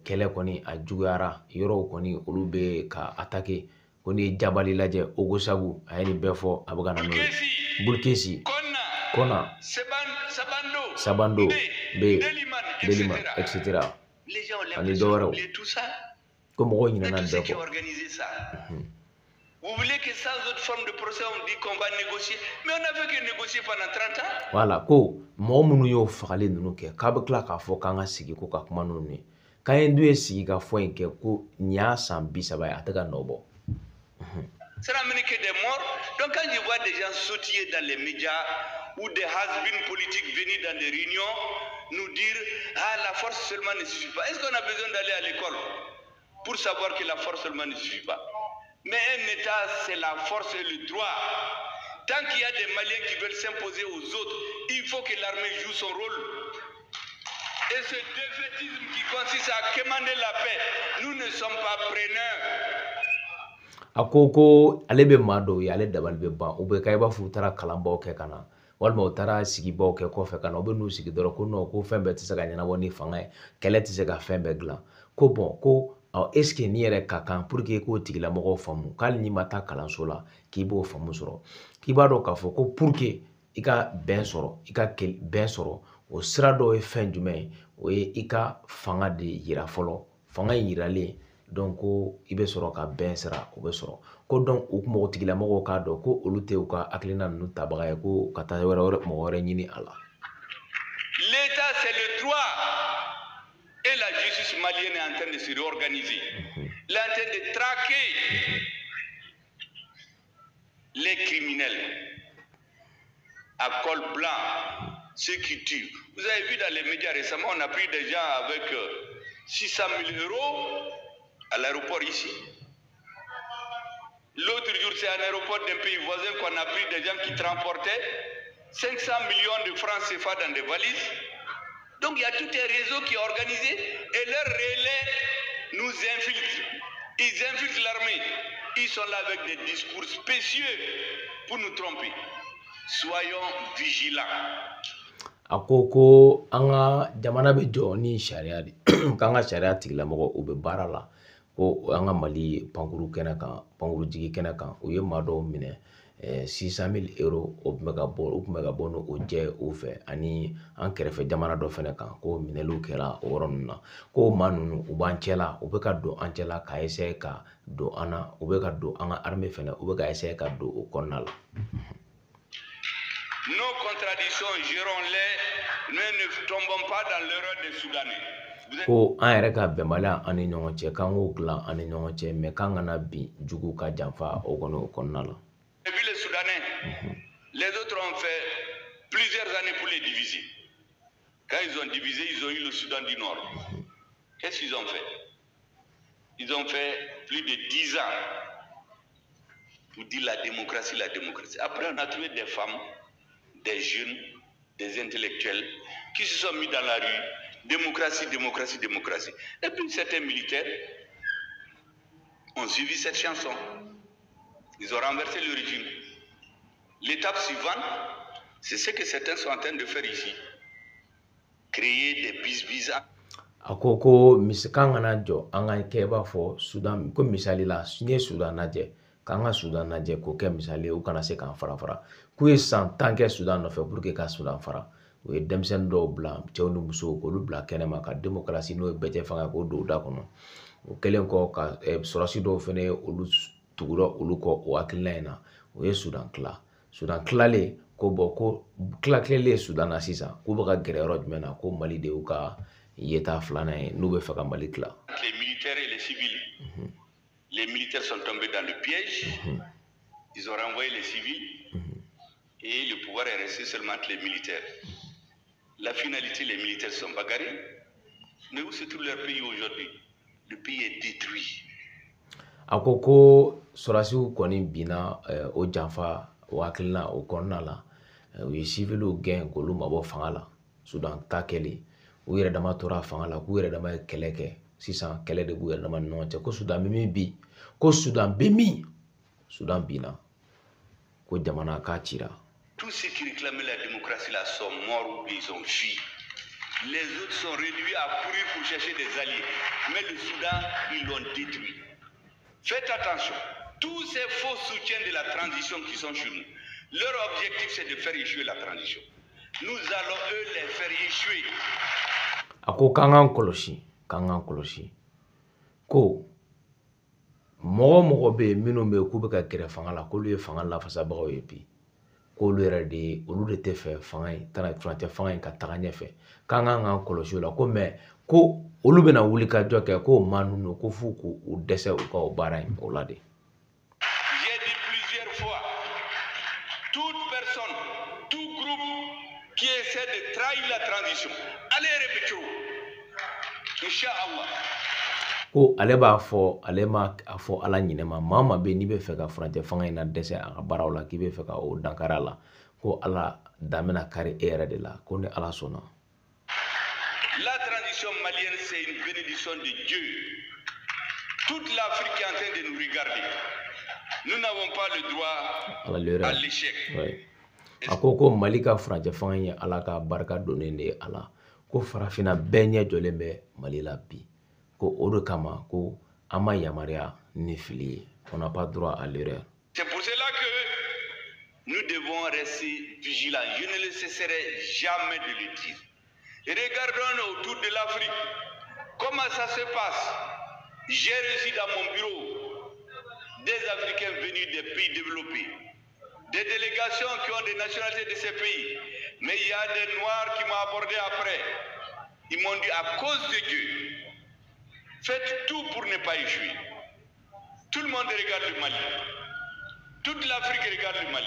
kɛlɛ kɔni a juguyara yɔrɔw kɔni olu bɛ ka attaquer ko n'i ye Jabali lajɛ Ogosagu a ye nin bɛɛ fɔ a bɛ ka na n'o ye Bulkesi Kona Sabando B Delima etc. ani dɔ wɛrɛw ko mɔgɔw ɲinɛna bɛɛ kɔ. Vous voulez que sans autre forme de procès on dit qu'on va négocier, mais on n'a fait que négocier pendant 30 ans. Voilà ko mɔgɔ minnu y'o fagali ninnu kɛ k'a bɛ tila k'a fɔ k'an ka sigi ko ka kuma ninnu ye k'an ye dun ye sigi ka fɔ in kɛ ko nin y'a san 30 ye a tɛ ka nɔ bɔ. Ça n'amène que des morts. Donc quand je vois des gens sautiller dans les médias ou des has-been politiques venir dans des réunions nous dire ah la force seulement ne suffit pas. Est-ce qu'on a besoin d'aller à l'école pour savoir que la force seulement ne suffit pas? Mais un État, c'est la force et le droit. Tant qu'il y a des Maliens qui veulent s'imposer aux autres, il faut que l'armée joue son rôle. Et ce défaitisme qui consiste à quémander la paix, nous ne sommes pas preneurs. A ko ale bɛ maa dɔw ye ale dabali bɛ ban u bɛ ka i b'a fɔ u taara kalanbaw kɛ ka na walima u taara sigibaw kɛ kɔfɛ ka na u bɛ n'u sigi dɔrɔn ko non ko fɛn bɛɛ tɛ se ka ɲɛnabɔ ni fanga ye kɛlɛ tɛ se ka fɛn bɛɛ dilan ko bon ko est ce que n'i yɛrɛ ka kan pour que k'o tigilamɔgɔw faamu k'ale n'i ma taa kalanso la k'i b'o faamu sɔrɔ k'i b'a dɔn k'a fɔ ko pour que i ka bɛn sɔrɔ i ka bɛn sɔrɔ o sira dɔw ye fɛn jumɛn ye o ye i ka fanga de yira fɔlɔ fanga in yiralen donc ko i bɛ sɔrɔ ka bɛn sira o bɛ sɔrɔ ko donc u mɔgɔ tigilamɔgɔw k'a dɔn ko olu tɛ u ka hakilina ninnu tabaga ye ko ka taa mɔgɔ wɛrɛ ɲini a la. L'État c'est le droit et la justice malienne est en train de se réorganiser. Elle est en train de traquer les criminels à col blanc ceux qui tuent. Vous avez vu dans les médias récemment, on a pris des gens avec 600 000 euros à l'aéroport ici. L'autre jour, c'est un aéroport d'un pays voisin qu'on a pris des gens qui transportaient 500 millions de francs CFA dans des valises. Donc il y a tout un réseau qui est organisé et leurs relais nous infiltrent. Ils infiltrent l'armée. Ils sont là avec des discours spécieux pour nous tromper. Soyons vigilants. Akoko anga jamana be jo ni sharia di kanga sharia tigla mogo ube barala ko anga mali pankuru kena kan pankuru jigi kena kan o ye mado mine 600,000 euros o mega bono o je o fe ani an kerefe jamana do fene kan ko minelu kera o ronuna ko manunu u ban cela o be ka do an cela ka ese ka do ana o be ka do anga armée fene o be ka ese ka do o konnala. Nos contradictions, gérons-les, nous ne tombons pas dans l'erreur des Soudanais. Ko an yɛrɛ ka bɛnbaliya ani ɲɔgɔn cɛ k'an k'o dilan ani ɲɔgɔn cɛ mais k'an kana bin jugu ka janfa o kɔni o kɔnɔna la. Et puis les Soudanais, les autres ont fait plusieurs années pour les diviser. Quand ils ont divisé, ils ont eu le Soudan du Nord. Qu'est-ce qu'ils ont fait? Ils ont fait plus de 10 ans pour dire la démocratie, la démocratie. Après, on a trouvé des femmes, des jeunes, des intellectuels qui se sont mis dans la rue. Démocratie, démocratie, démocratie. Et puis certains militaires ont suivi cette chanson. Ils ont renversé le régime. L'étape suivante, c'est ce que certains sont en train de faire ici. Créer des bis-bis. Akoko misikanga jo anga keba fo Sudan ko misali la ne Sudan naje kanga Sudan naje ko ke misali u kana se kan fara ku san tanke Sudan no fe pour que ka Sudan fara o ye demsen do bla cewnu muso ko lu bla kenema ka démocratie no bete fanga ko do da kono o kelen ko ka sorasi do fene olu tuguro olu ko o akilena o ye Sudan klale ko bo ko klakele Sudan asisa ko baka gerero jmena ko Mali de u ka yeta flana nous be faka Mali kla. Les militaires et les civils. Les militaires sont tombés dans le piège. Ils ont renvoyé les civils et le pouvoir est resté seulement entre les militaires. La finalité, les militaires sont bagarrés. Mais où se trouve leur pays aujourd'hui? Le pays est détruit. Akoko sorasiu koni bina o janfa o akilna o konna la o ye civilu gen ko lu mabo fangala Sudan takeli o yɛrɛ dama tora fanga la k'u yɛrɛ dama ye kɛlɛ kɛ sisan kɛlɛ de b'u yɛrɛ dama ni ɲɔgɔn cɛ ko Sudan bɛ min bi ko Sudan bɛ min Sudan binna ko jamana k'a cira. Tous ceux qui réclamaient la démocratie là sont morts ou ils ont fui. Les autres sont réduits à courir pour chercher des alliés. Mais le Soudan, ils l'ont détruit. Faites attention. Tous ces faux soutiens de la transition qui sont chez nous, leur objectif c'est de faire échouer la transition. Nous allons eux les faire échouer. Ako kangan kolosi ko mogo be minu be ku be ka kere fanga la ko lu ye fanga la fasa bagaw ye bi ko lu yɛrɛ de olu de tɛ fɛ fanga in tana frontière fanga in ka taga ɲɛfɛ kangan kolosi la ko mais ko olu bena wuli ka jɔ kɛ ko manu ko fu ko u dɛsɛ u ka o baara in o la de. J'ai dit plusieurs fois, toute personne, tout groupe qui essaie de trahir la transition, allez répéter. Inch'Allah. Ko ale b'a fɔ ale ma a fɔ ala ɲinɛma maa ma be n'i bɛ fɛ ka furancɛ fanga in na dɛsɛ a ka baaraw la k'i bɛ fɛ ka o dankara la ko ala damena kari e yɛrɛ de la ko ni ala sɔnna. La transition malienne c'est une bénédiction de Dieu. Toute l'Afrique est en train de nous regarder. Nous n'avons pas le droit à l'échec. A ko Mali ka furancɛ fanga in ye ala ka barika donnen de ye ala ko farafina bɛɛ ɲɛ jɔlen bɛ Mali la bi ko o de kama ko an ma yamaruya ni fili ye on n'a pas droit à l'erreur. C'est pour cela que nous devons rester vigilants. Je ne le cesserai jamais de le dire. Regardons autour de l'Afrique comment ça se passe. J'ai reçu dans mon bureau des Africains venus des pays développés, des délégations qui ont des nationalités de ces pays. Mais il y a des Noirs qui m'ont abordé après. Ils m'ont dit, à cause de Dieu, faites tout pour ne pas échouer. Tout le monde regarde le Mali. Toute l'Afrique regarde le Mali.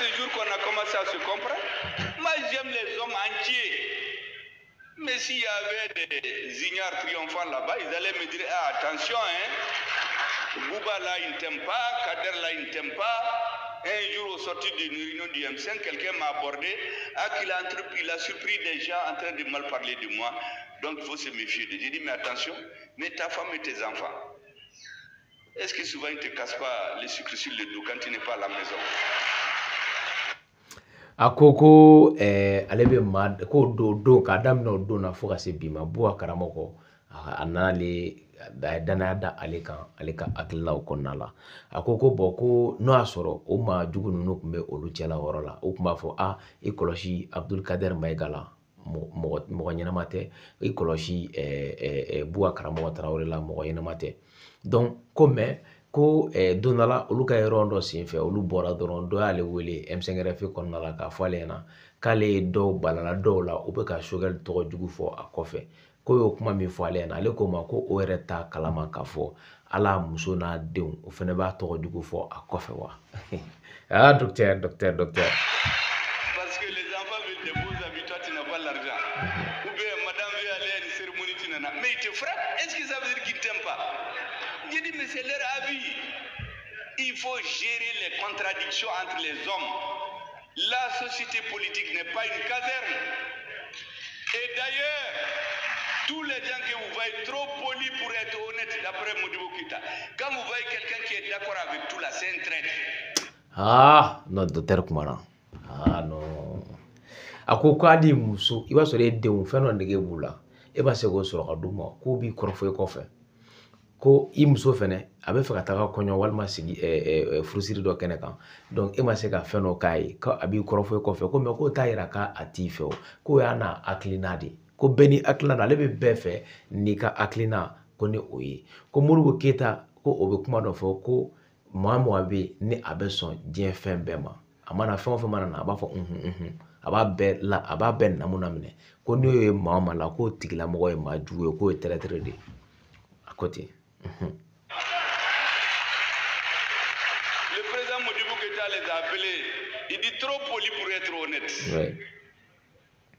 ce jour qu'on a commencé à se comprendre. Moi, j'aime les hommes entiers. Mais s'il y avait des ignares triomphants là-bas, ils allaient me dire, ah, attention, hein, Bouba là, il ne t'aime pas, Kader là, il ne t'aime pas. Un jour, au sortir d'une réunion du M5, quelqu'un m'a abordé, il a surpris des gens en train de mal parler de moi. Donc, il faut se méfier. J'ai dit, mais attention, mais ta femme et tes enfants, est-ce que souvent ils ne te cassent pas les sucres sur le dos quand tu n'es pas à la maison? Akoko ale be mad ko do ka damno do na fo ka se bima buwa karamoko anale dana da ale ka akilla o konnala akoko boko no asoro o ma jugu nunu kumbe olu cela horola o kuma fo e koloshi Abdul Kader Maigala mo nyama te e koloshi buwa karamoko Traoré la mo nyama te donc comme ko donala olu ka yɔrɔ dɔ senfɛ olu bɔra dɔrɔn dɔ y'ale wele M5RFI kɔnɔna la k'a fɔ ale ɲɛna k'ale ye dɔw balala dɔw la u bɛ ka Choguel tɔgɔ jugu fɔ a kɔfɛ ko y'o kuma min fɔ ale ɲɛna ale ko ma ko o yɛrɛ t'a kalama k'a fɔ ala muso n'a denw o fɛnɛ b'a tɔgɔ jugu fɔ a kɔfɛ wa docteur parce que les enfants veulent des beaux habits, toi tu n'as pas l'argent. Ou bien madame veut aller à une cérémonie, tu n'en as. Mais il te frappe, est-ce que ça veut dire qu'il ne t'aime pas? J'ai dit, mais c'est leur avis. Il faut gérer les contradictions entre les hommes. La société politique n'est pas une caserne. Et d'ailleurs, tous les gens que vous voyez trop polis pour être honnêtes, d'après Modibo Keïta, quand vous voyez quelqu'un qui est d'accord avec tout là, c'est un traître. Non, docteur Kumana. Non. Ako ko adi muso iba so de denw fɛn dɔ nege b'u la e b'a se k'o sɔrɔ ka d'u ma k'u b'i kɔrɔfɔ i kɔfɛ ko i muso fɛnɛ a bɛ fɛ ka taga kɔɲɔ walima sigi furusiri dɔ kɛnɛ kan donc e ma se ka fɛn dɔ k'a ye ko a b'i kɔrɔfɔ i kɔfɛ ko mais k'o t'a yira k'a t'i fɛ o k'o y'a n'a hakilina de ko bɛɛ ni hakilina ale bɛ bɛɛ fɛ n'i ka hakilina ko ni o ye ko Modibo Keïta ko o bɛ kuma dɔ fɔ ko maa bɛ yen ni a bɛ sɔn diɲɛ fɛn bɛɛ ma a mana fɛn o fɛn mana na a b'a fɔ a b'a bɛɛ namuna minɛ ko n'o ye maa la k'o tigilamɔgɔ ye maa jugu ye k'o ye traître de a ko ten. Le président Modibo Keïta les a appelés, il dit trop poli pour être honnête. Ouais.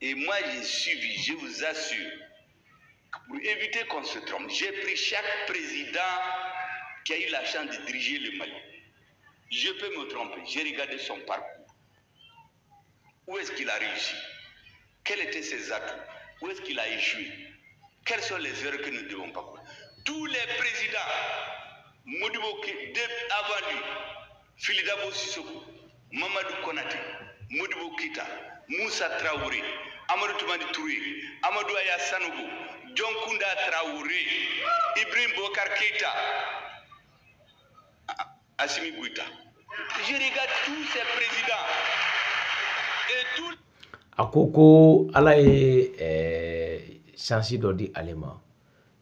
Et moi j'ai suivi, je vous assure, pour éviter qu'on se trompe, j'ai pris chaque président qui a eu la chance de diriger le Mali. Je peux me tromper, j'ai regardé son parcours. Où est-ce qu'il a réussi? Quels étaient ses atouts? Où est-ce qu'il a échoué? Quelles sont les erreurs que nous ne devons pas faire? Tous les présidents, Modibo Keïta, avant lui, Filidabo Sissoko, Mamadou Konaté, Modibo Keïta, Moussa Traoré, Amadou Toumani Touré, Amadou Aya Sanogo, John Kounda Traoré, Ibrahim Bokar Keïta, Assimi Goïta. Je regarde tous ces présidents. Ako ko ala ye chance dɔ di ale ma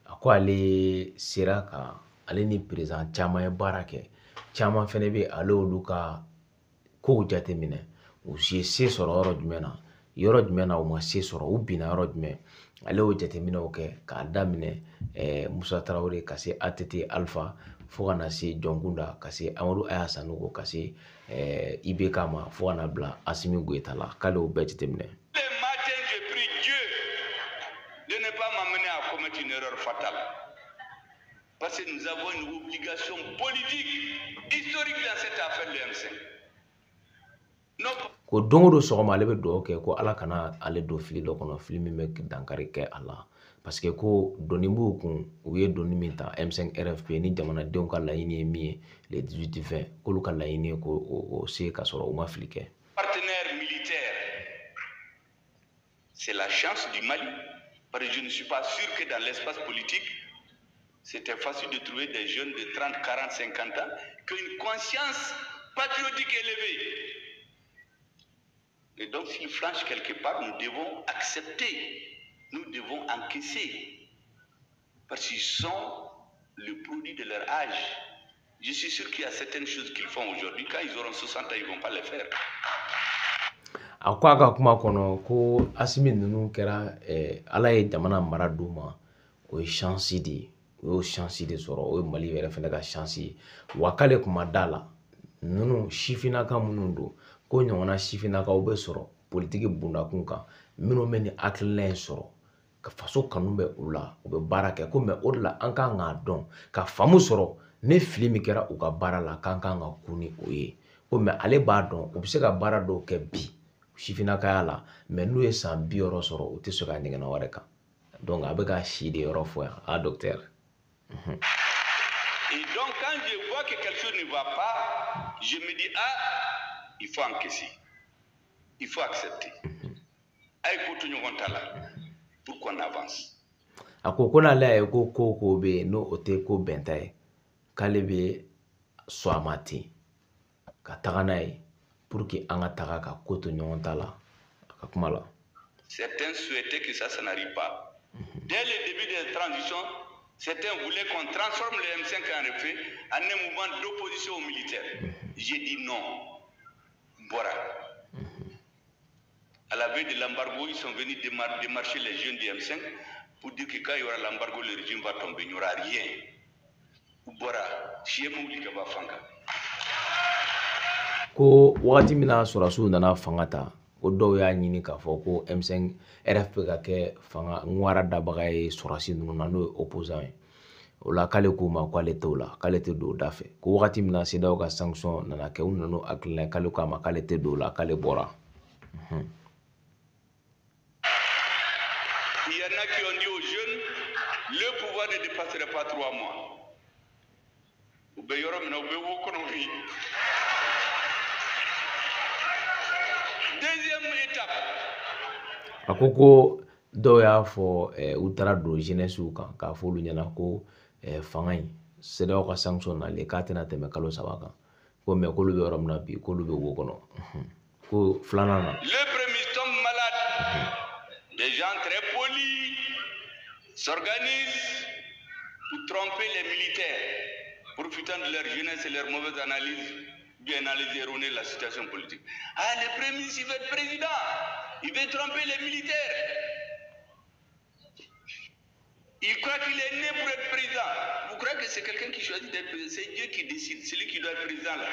a ko ale sera ka ale ni président caman ye baara kɛ caman fɛnɛ bɛ ale olu ka kow jateminɛ u ye se sɔrɔ yɔrɔ jumɛn na u ma se sɔrɔ u binna yɔrɔ jumɛn ale y'o jateminɛw kɛ k'a daminɛ Musa Traoré ka se ATT Alpha fo ka na se John Kounda ka se Amadou Aya Sanogo ka se IBK ma fo ka na bila Assimi Goïta la k'ale y'o bɛɛ jateminɛ. Le matin, je prie Dieu de ne pas m'amener à commettre une erreur fatale. Parce que nous avons une obligation politique, historique dans cette affaire de M5. Ko don o don sɔgɔma ale bɛ dugawu kɛ ko ala kana ale don fili dɔ kɔnɔ fili min bɛ dankari kɛ a la parce que ko doni b'u kun u ye doni min ta M5RFP ni jamanadenw ka laɲini ye min ye le 18 juin k'olu ka laɲini ye ko se ka sɔrɔ u ma fili kɛ. Partenaire militaire, c'est la chance du Mali parce que je ne suis pas sûr que dans l'espace politique c'était facile de trouver des jeunes de 30, 40, 50 ans qui ont une conscience patriotique élevée. Et donc, s'ils flanchent quelque part, nous devons accepter, nous devons encaisser. Parce qu'ils sont le produit de leur âge. Je suis sûr qu'il y a certaines choses qu'ils font aujourd'hui. Quand ils auront 60 ans, ils ne vont pas les faire. A ko a ka kuma kɔnɔ ko Assimi ninnu kɛra ala ye jamana mara d'u ma o ye chance de ye o y'o chance de sɔrɔ o ye Mali yɛrɛ fɛnɛ ka chance ye wa k'ale kuma da la ninnu sifinnaka minnu don ko ɲɔgɔnna sifinnakaw bɛ sɔrɔ politiki bundakun kan minnu bɛ ni hakilina in sɔrɔ ka faso kanu bɛ u la u bɛ baara kɛ ko mɛ o de la an kan k'a dɔn ka faamu sɔrɔ ne fili min kɛra u ka baara la k'an kan ka kun ni o ye ko mɛ ale b'a dɔn u bɛ se ka baara dɔw kɛ bi sifinnakaya la mɛ n'u ye san 60 sɔrɔ u tɛ se ka ɲɛgɛnna wɛrɛ kan donc a bɛ ka si de yɔrɔ fɔ yan docteur. Et donc quand je vois que quelque chose ne va pas, je me dis il faut encaisser, il faut accepter. Pour qu'on avance. A ko ko n'ale ye ko ko bɛ yen n'o o tɛ ko bɛnta ye k'ale bɛ sɔn a ma ten ka taga n'a ye pour que an ka taga ka ko to ɲɔgɔn ta la a ka kuma la. Certains souhaitaient que ça n'arrive pas. Dès le début de la transition, certains voulaient qu'on transforme le M5 en refait en un mouvement d'opposition aux militaires. J'ai dit non. Bora. À la veille de l'embargo, ils sont venus démarcher les jeunes du M5 pour dire que quand il y aura l'embargo, le régime va tomber. Il n'y aura rien. Bora. Ko wakati mina sɔrɔsiw nana fanga ta ko dɔw y'a ɲini k'a fɔ ko M5 RFP ka kɛ fanga ŋwara dabaga ye sɔrɔsi ninnu na n'o ye opposant ye o la k'ale k'u ma k'ale tɛ o la k'ale tɛ don o da fɛ ko wakati mina CEDEAO ka sanction nana kɛ u nana hakilina ye k'ale k'a ma k'ale tɛ don o la k'ale bɔra. Il y en a qui ont dit aux jeunes, le pouvoir ne dépasserait pas 3 mois. Deuxième étape. A ko dɔw y'a fɔ u taara don jeunesse kan k'a fɔ olu ɲɛna ko fanga in CEDEAO ka sanction nalen k'a tɛna tɛmɛ kalo 3 kan ko mɛ k'olu bɛ yɔrɔ min na bi k'olu bɛ wo kɔnɔ ko filanan na. Le premier tombe malade. Des gens très polis s'organisent pour tromper les militaires, profitant de leur jeunesse et leur mauvaise analyse, bien analyser erronée la situation politique. Le premier ministre, il veut être président, il veut tromper les militaires. Il croit qu'il est né pour être président. Vous croyez que c'est quelqu'un qui choisit d'être président? C'est Dieu qui décide, c'est lui qui doit être président là.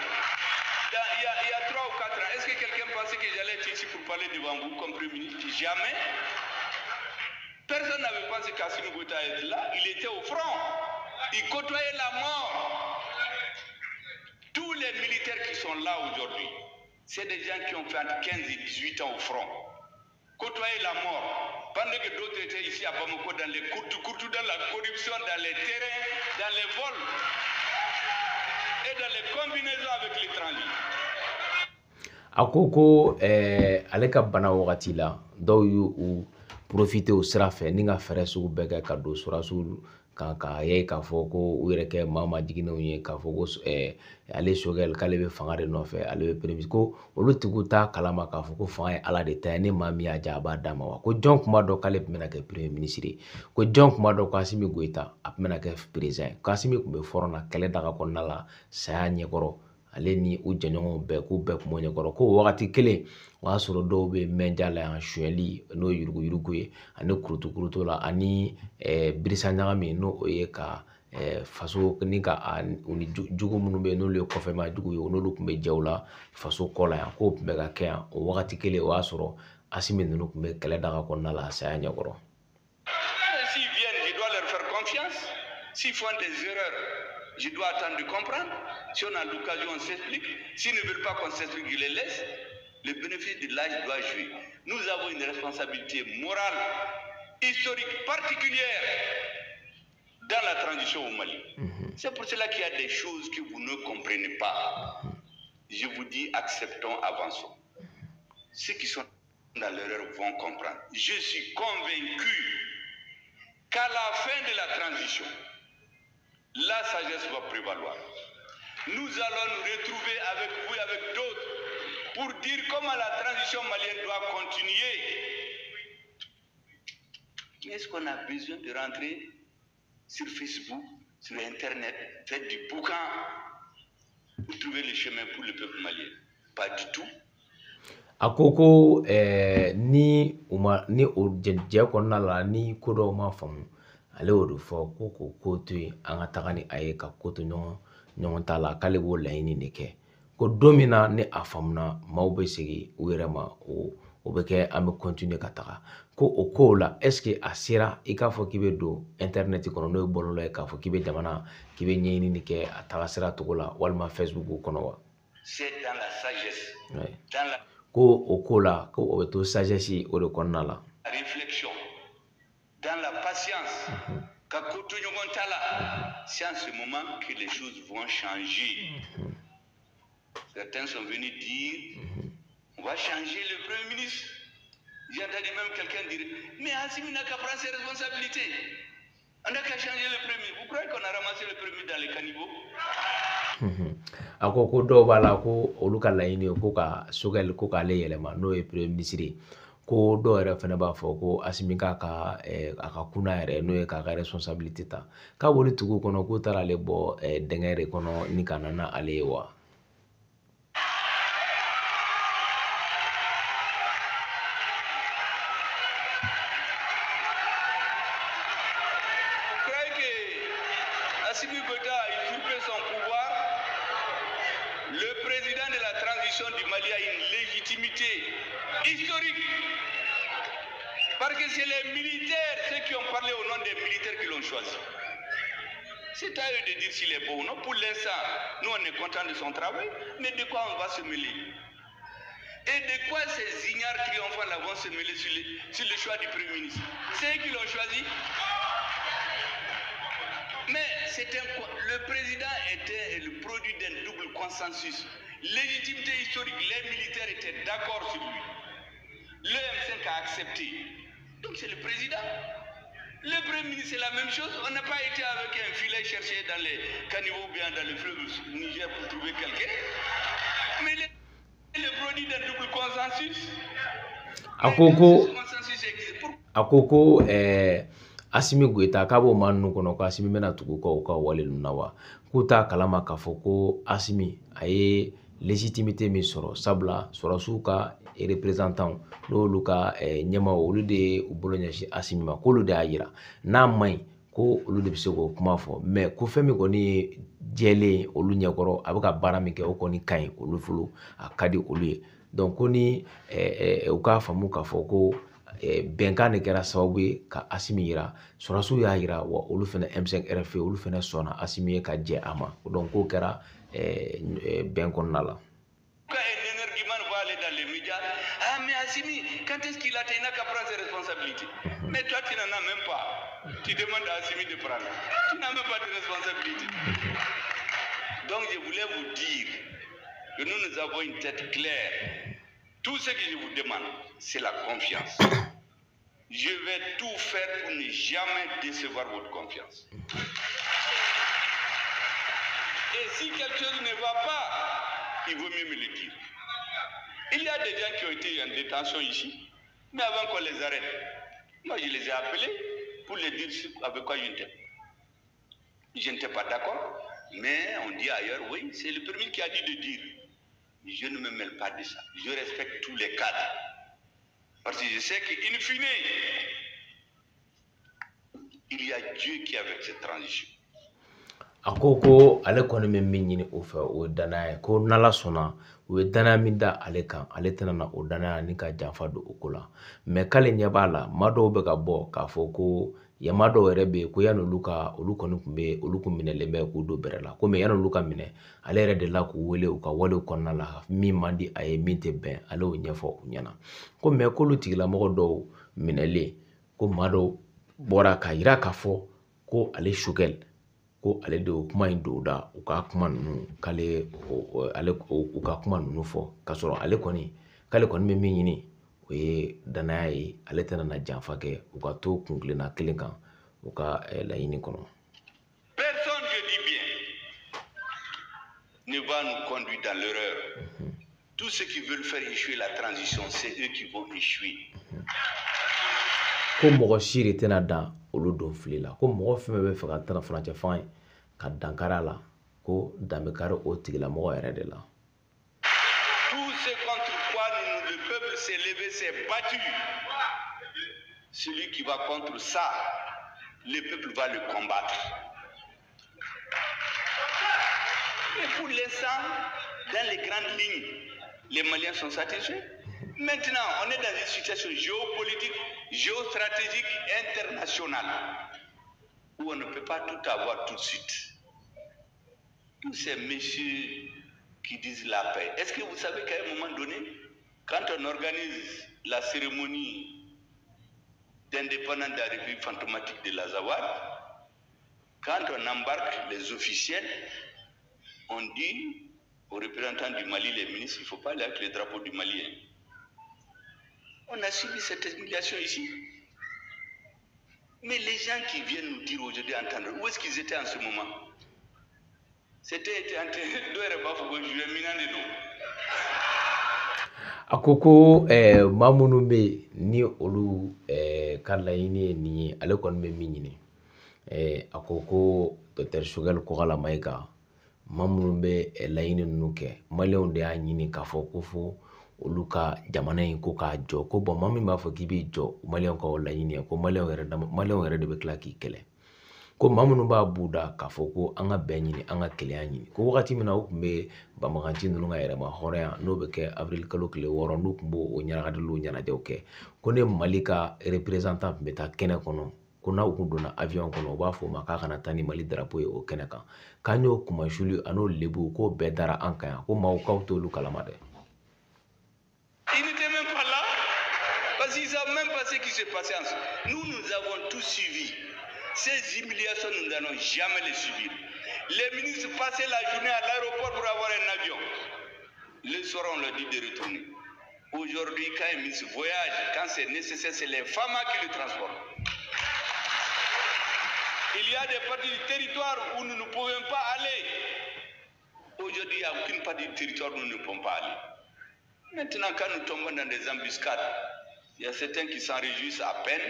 Il y a 3 ou 4 ans, est-ce que quelqu'un pensait que j'allais être ici pour parler devant vous comme Premier ministre? Jamais. Personne n'avait pensé qu'Assimi Goïta était là. Il était au front. Il côtoyait la mort. Tous les militaires qui sont là aujourd'hui, c'est des gens qui ont fait entre 15 et 18 ans au front. Côtoyer la mort. Pendant que d'autres étaient ici à Bamako dans les courtou, dans la corruption, dans les terrains, dans les vols et dans les combinaisons avec l'étranger. A ko ale ka bana wagati la dɔw y'u profiter o sira fɛ ni ka fɛɛrɛ sugu bɛɛ kɛ ka don sɔrɔsiw kan k'a ye k'a fɔ ko u yɛrɛ kɛ maa jiginnenw ye k'a fɔ ko ale Choguel k'ale bɛ fanga de nɔfɛ ale bɛ premier ko olu tigiw t'a kalama k'a fɔ ko fanga ye Ala de ta ye ni maa min y'a diya a b'a d'a ma wa ko jɔn tun b'a dɔn k'ale tun bɛna kɛ premier ministre ye ko jɔn tun b'a dɔn ko Assimi Goïta a tun bɛna kɛ président ye ko Assimi tun bɛ fɔrɔn na kɛlɛ daga kɔnɔna la saya ɲɛkɔrɔ ale ni u jɛɲɔgɔnw bɛɛ k'u bɛɛ tun b'o ɲɛkɔrɔ ko wagati kelen o y'a sɔrɔ dɔw bɛ mɛnja la yan sonyɛli n'o ye yuruguyurugu ye ani kurutu la ani birisa ɲagami n'o ye ka faso ni ka ni jugu minnu bɛ yen n'olu ye kɔfɛma jugu ye n'olu tun bɛ jɛw la faso kɔ la yan k'o tun bɛ ka kɛ yan o wagati kelen o y'a sɔrɔ Assimi ninnu tun bɛ kɛlɛ daga kɔnɔna la saya ɲɛkɔrɔ. S'ils viennent, je dois leur faire confiance. S'ils font des erreurs, je dois attendre de comprendre. Si on a l'occasion, on s'explique. S'ils ne veulent pas qu'on s'explique, je les laisse. Le bénéfice de l'âge doit jouer. Nous avons une responsabilité morale, historique, particulière dans la transition au Mali. C'est pour cela qu'il y a des choses que vous ne comprenez pas. Je vous dis, acceptons, avançons. Ceux qui sont dans l'erreur vont comprendre. Je suis convaincu qu'à la fin de la transition, la sagesse va prévaloir. Nous allons nous retrouver avec vous et avec d'autres pour dire comment la transition malienne doit continuer. Mais est-ce qu'on a besoin de rentrer sur Facebook, sur Internet, faire du bouquin pour trouver le chemin pour le peuple malien? Pas du tout. A ko ni o jɛ kɔnɔna la ni ko dɔw ma faamu ale y'o de fɔ ko to yen an ka taga ni a ye ka ko to ɲɔgɔn ta la k'ale b'o laɲini de kɛ ko domina ne afamna mawbe segi wirema o be ke am continuer ka taga ko o ko la est ce que asira ika fo kibe do internet kono no bololo e ka fo kibe jamana kibe nyeni ni ke ataga sira to la walma facebook kono wa c'est dans la sagesse dans la ko o ko la ko o to sagesse o de konna la réflexion dans la patience ka koto nyogontala c'est en ce moment que les choses vont changer. Certains sont venus dire on va changer le Premier ministre. J'ai entendu même quelqu'un dire mais Assimi n'a qu'à prendre ses responsabilités. On n'a qu'à changer le Premier ministre. Vous croyez qu'on a ramassé le Premier ministre dans les caniveaux? Ako ko do bala ko olu ka layini ko ka sogel ko ka le yelema no e Premier ministre ko do ere fana ba fo ko Assimi ka aka kuna ere no e ka responsabilité ta ka woni tugu kono ko tara le bo dengere kono ni kanana alewa. Assimi Goïta a usurpé son pouvoir. Le président de la transition du Mali a une légitimité historique. Parce que c'est les militaires, ceux qui ont parlé au nom des militaires qui l'ont choisi. C'est à eux de dire s'il est bon ou non. Pour l'instant, nous on est contents de son travail, mais de quoi on va se mêler? Et de quoi ces ignares triomphants là vont se mêler sur le choix du Premier ministre? C'est eux qui l'ont choisi. Mais le président était le produit d'un double consensus. Légitimité historique, les militaires étaient d'accord sur lui. Le M5 a accepté. Donc c'est le président. Le Premier ministre, c'est la même chose. On n'a pas été avec un filet chercher dans les caniveaux ou bien dans le fleuve Niger pour trouver quelqu'un. Mais le produit d'un double consensus. Akoko Assimi Goïta kabo manu kono ko Assimi mena tugu ko wale nawa kuta kalama ka foko Assimi aye légitimité mi soro sabla soro suka e représentant no luka nyama olu de ubolonya shi Assimi ma ko lu de ayira na mai ko olu de biso kuma fo mais ko femi ko ni jele olu nyakoro abuka bara mi ke o ko ni kan olu fulu akadi olu donc ko ni u ka famu ka foko benkan ne kɛra sababu ye ka Assimi yira sɔrɔsiw y'a yira wa olu fana M5 RFA olu fana sɔnna Assimi ye ka jɛ a ma donc k'o kɛra bɛn kɔnɔna la. Ah mais Assimi, quand est-ce qu'il a été n'a qu'à prendre ses responsabilités? Mais toi tu n'en as même pas. Tu demandes à Assimi de prendre. Tu n'as même pas de responsabilité. Donc je voulais vous dire que nous avons une tête claire. Tout ce que je vous demande, c'est la confiance. Je vais tout faire pour ne jamais décevoir votre confiance. Et si quelque chose ne va pas, il vaut mieux me le dire. Il y a des gens qui ont été en détention ici, mais avant qu'on les arrête, moi je les ai appelés pour les dire avec quoi je n'étais pas d'accord. Mais on dit ailleurs, oui, c'est le premier qui a dit de dire. Je ne me mêle pas de ça. Je respecte tous les cadres. Parce que je sais qu'in fine, il y a Dieu qui est avec cette transition. Akoko ale kɔni bɛ min ɲini o fɛ o ye danaya ye ko n'Ala sɔnna o ye danaya min da ale kan ale tɛna na o danaya ni ka janfa don o ko la mais k'ale ɲɛ b'a la maa dɔw bɛ ka bɔ k'a fɔ ko yama dɔw yɛrɛ bɛ yen ko yanni olu kun minɛlen bɛ k'u don bɛrɛ la ko mais yanni olu ka minɛ ale yɛrɛ de la k'u wele u ka walew kɔnɔna la min man di a ye min tɛ bɛn ale y'o ɲɛfɔ u ɲɛna ko mais k'olu tigilamɔgɔ dɔw minɛlen ko maa dɔw bɔra ka yira k'a fɔ ko ale Choguel ko ale de kuma in don da u ka kuma ninnu k'ale u ka kuma ninnu fɔ ka sɔrɔ k'ale kɔni bɛ min ɲini o ye danaya ye ale tɛna na janfa kɛ u ka to kunkilenna kelen kan u ka laɲini kɔnɔ. Personne, je dis bien, ne va nous conduire dans l'erreur. Tous ceux qui veulent faire échouer la transition, c'est eux qui vont échouer. Ko mɔgɔ si de tɛna dan olu don fili la ko mɔgɔ fɛn bɛ fɛ ka tɛna furancɛ fan ye ka dankara la ko danbe kari o tigilamɔgɔ yɛrɛ de la. Tout ce contre quoi le peuple s'est levé, s'est battu. Celui qui va contre ça, le peuple va le combattre. Et pour l'instant, dans les grandes lignes, les Maliens sont satisfaits. Maintenant, on est dans une situation géopolitique, géostratégique, internationale, où on ne peut pas tout avoir tout de suite. Tous ces messieurs qui disent la paix, est-ce que vous savez qu'à un moment donné, quand on organise la cérémonie d'indépendance de la République fantomatique de l'Azawad, quand on embarque les officiels, on dit aux représentants du Mali, les ministres, il ne faut pas aller avec les drapeaux du Mali. On a subi cette humiliation ici. Mais les gens qui viennent nous dire aujourd'hui, entendre, où est-ce qu'ils étaient en ce moment? C'était Akoko mamunu be ni olu ka laɲini ye nin ye ale kɔni bɛ min ɲini akoko Dr Choguel Kokala Mayiga maa minnu bɛ laɲini ninnu kɛ maliyɛnw de y'a ɲini k'a fɔ ko fo olu ka jamana in ko k'a jɔ ko maa min b'a fɔ k'i b'i jɔ maliyɛnw ka o laɲini ye ko maliyɛnw yɛrɛ de bɛ tila k'i kɛlɛ ko maa minnu b'a buda k'a fɔ ko an ka bɛn ɲini an ka kelenya ɲini ko wagati min na o tun bɛ banbaganci ninnu ka yɛrɛma hɔrɔnya n'o bɛ kɛ avril kalo tile 6 n'u tun b'o ɲagadiliw ɲɛnajɛw kɛ ko ne Mali ka représentant tun bɛ taa kɛnɛ kɔnɔ ko n'aw kun donna avion kɔnɔ u b'a fɔ o ma k'a kana taa ni Mali drapeau ye o kɛnɛ kan k'an y'o kumasuli a n'o lebu k'o bɛɛ dara an kan yan ko maaw k'aw t'olu kalama dɛ. Ils n'étaient même pas là parce qu'ils ne savent même pas ce qui s'est passé ensemble. Nous avons tout suivi. Ces humiliations, nous n'allons jamais les subir. Les ministres passaient la journée à l'aéroport pour avoir un avion. Le soir, on leur dit de retourner. Aujourd'hui, quand un ministre voyage, quand c'est nécessaire, c'est les femmes qui le transportent. Il y a des parties du territoire où nous ne pouvons pas aller. Aujourd'hui, il n'y a aucune partie du territoire où nous ne pouvons pas aller. Maintenant, quand nous tombons dans des embuscades, il y a certains qui s'en réjouissent à peine.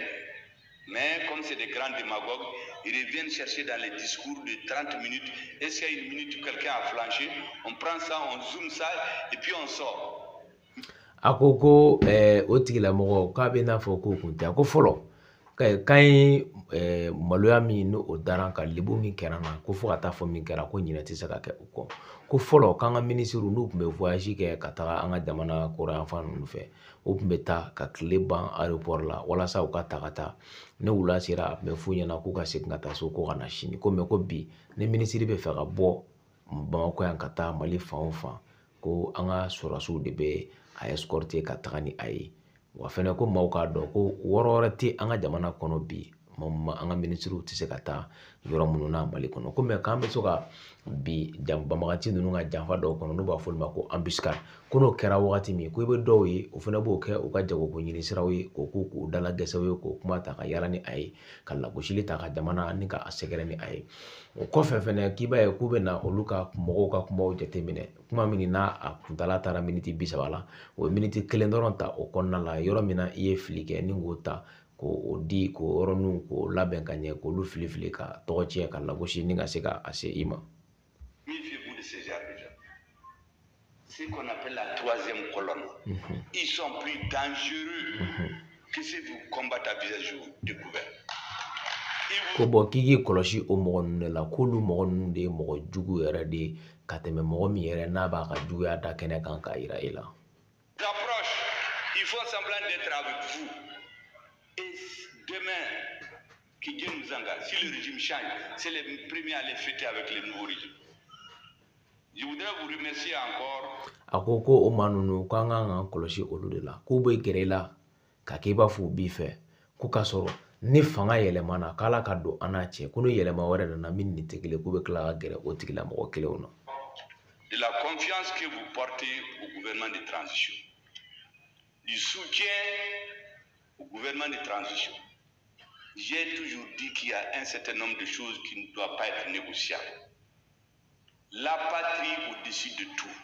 Mais comme c'est des grands démagogues, ils reviennent chercher dans les discours de 30 minutes. Est-ce qu'il y a une minute où quelqu'un a flanché? On prend ça, on zoome ça et puis on sort. Akoko o tigilamɔgɔ k'a bɛ n'a fɔ ko kun tɛ ko fɔlɔ k'an ye maloya min n'o dara ka lebu min kɛra na ko fo ka taa fɔ min kɛra ko ɲinɛ tɛ se ka kɛ o kɔ ko fɔlɔ k'an ka minisiriw n'u tun bɛ voyage kɛ ka taga an ka jamana kɔrɔyanfan ninnu fɛ o tun bɛ taa ka tile ban aéroport la walasa u ka ta ka taa ne wula sera a tun bɛ f'u ɲɛna k'u ka segin ka taa so ko ka na sini ko mɛ ko bi ne minisiri bɛ fɛ ka bɔ Bamakɔ yan ka taa Mali fan o fan ko an ka sɔrɔdasiw de bɛ a escorter ka taga ni a ye wa fɛnɛ ko maaw k'a dɔn ko wɔɔrɔ wɛrɛ tɛ an ka jamana kɔnɔ bi an ka minisiriw tɛ se ka taa yɔrɔ minnu na Mali kɔnɔ ko mɛ k'an bɛ se ka bi banbagaci ninnu ka janfa dɔw kɔnɔ n'u b'a fɔ olu ma ko embuscade ko n'o kɛra wagati min ko i bɛ dɔw ye o fana b'o kɛ u ka jagoko ɲini siraw ye k'o k'u dalagɛsɛw ye k'o kuma ta ka yala ni a ye ka lagosili ta ka jamana ni ka sɛgɛrɛ ni a ye o kɔfɛ fɛnɛ k'i b'a ye k'u bɛ na olu ka mɔgɔw ka kumaw jateminɛ kuma min n'a a kuntala taara miniti 30 la o ye miniti 1 dɔrɔn ta o kɔnɔna la yɔrɔ min na i ye fili kɛ ni k'o ta k'o di k'o yɔrɔninw k'o labɛn ka ɲɛ k'olu fili ka tɔgɔ tiɲɛ ka lagosi ni ka se ka a se i ma. Méfiez-vous de ces gens déjà. Ce qu'on appelle la troisième colonne. Ils sont plus dangereux que si vous combattez à visage découvert. Ko bɔ k'i k'i kɔlɔsi o mɔgɔ ninnu de la k'olu mɔgɔ ninnu de ye mɔgɔ jugu yɛrɛ de ka tɛmɛ mɔgɔ min yɛrɛ n'a b'a ka juguya da kɛnɛ kan k'a yira i la. D'approche, ils font semblant d'être avec vous. Et demain, que Dieu nous engage, si le régime change, c'est les premiers à les fêter avec le nouveau régime. Je voudrais vous remercier encore. A ko ko o maa ninnu k'an kan k'an kɔlɔsi olu de la k'u bɛ gɛrɛ i la ka kɛ i b'a fɔ u b'i fɛ ko k'a sɔrɔ ni fanga yɛlɛmana k'Ala ka don an n'a cɛ ko ni yɛlɛma wɛrɛ nana min ni tɛ kelen k'u bɛ tila ka gɛrɛ o tigilamɔgɔ kelenw na. De la confiance que vous portez au gouvernement de transition, du soutien au gouvernement de transition. J'ai toujours dit qu'il y a un certain nombre de choses qui ne doivent pas être négociables. La patrie au-dessus de tout.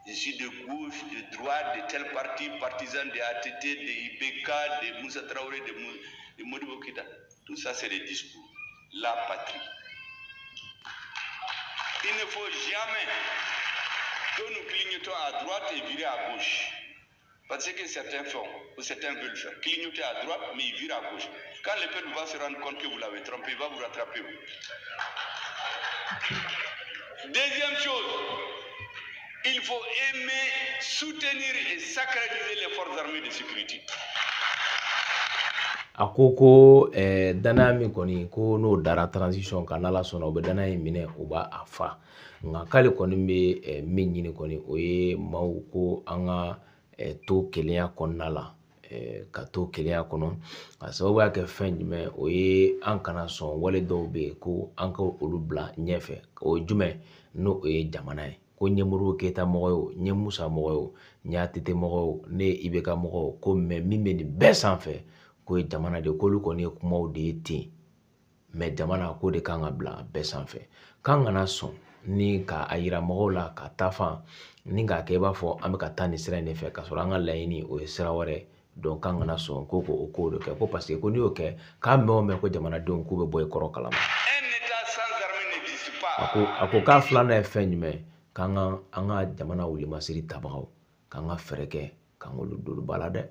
Je suis de gauche, de droite, de tel parti, partisan de ATT, de IBK, de Moussa Traoré, de Modibo Keïta. Tout ça, c'est des discours. La patrie. Il ne faut jamais que nous clignotons à droite et virer à gauche. Parce que certains font, ou certains veulent faire. Clignoter à droite, mais ils virent à gauche. Quand le peuple va se rendre compte que vous l'avez trompé, il va vous rattraper. Deuxième chose, Il faut aimer, soutenir et sacraliser les forces armées de sécurité. Akoko dana mi koni ko no dara transition kanala sona obe dana mine oba afa nga kale koni be min nyini koni oye mawu ko anga to kelenya konnala ka to kelenya kono asababu yake fenjime oye an kana son wale dɔw be ko an ka olu bla ɲɛfɛ o jume no oye jamana ye ko ɲɛmuru keta mɔgɔ yo ɲɛ musa mɔgɔ yo ɲa tete mɔgɔ yo ne ibeka mɔgɔ ko mɛ min be ni bɛɛ sanfɛ ko ye jamana de k'olu kɔni ye kumaw de ye ten mɛ jamana ko de kan ka bila bɛɛ sanfɛ kan kana sɔn ni ka a yira mɔgɔw la ka taa fan ni k'a kɛ i b'a fɔ an bɛ ka taa ni sira in de fɛ ka sɔrɔ an ka laɲini o ye sira wɛrɛ donc kan kana sɔn ko o ko de kɛ ko parce que ko n'i y'o kɛ k'a mɛn o mɛn ko jamanadenw k'u bɛ bɔ i kɔrɔ kalama a ko k'a filanan ye fɛn jumɛn k'an ka an ka jamana wulimasiri tabagaw k'an ka fɛɛrɛ kɛ k'an k'olu don ba la dɛ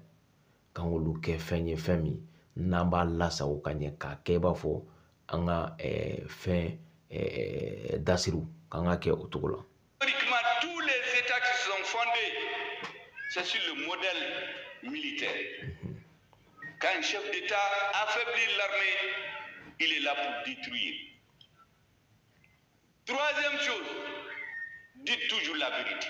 k'an k'olu kɛ fɛn ye fɛn min n'an b'a lasago ka ɲɛ k'a kɛ i b'a fɔ an ka fɛn dasiriw k'an ka kɛ o cogo la. Tous les États qui sont fondés, c'est sur le modèle militaire. Quand un chef d'État affaiblit l'armée, il est là pour détruire. Troisième chose, dites toujours la vérité.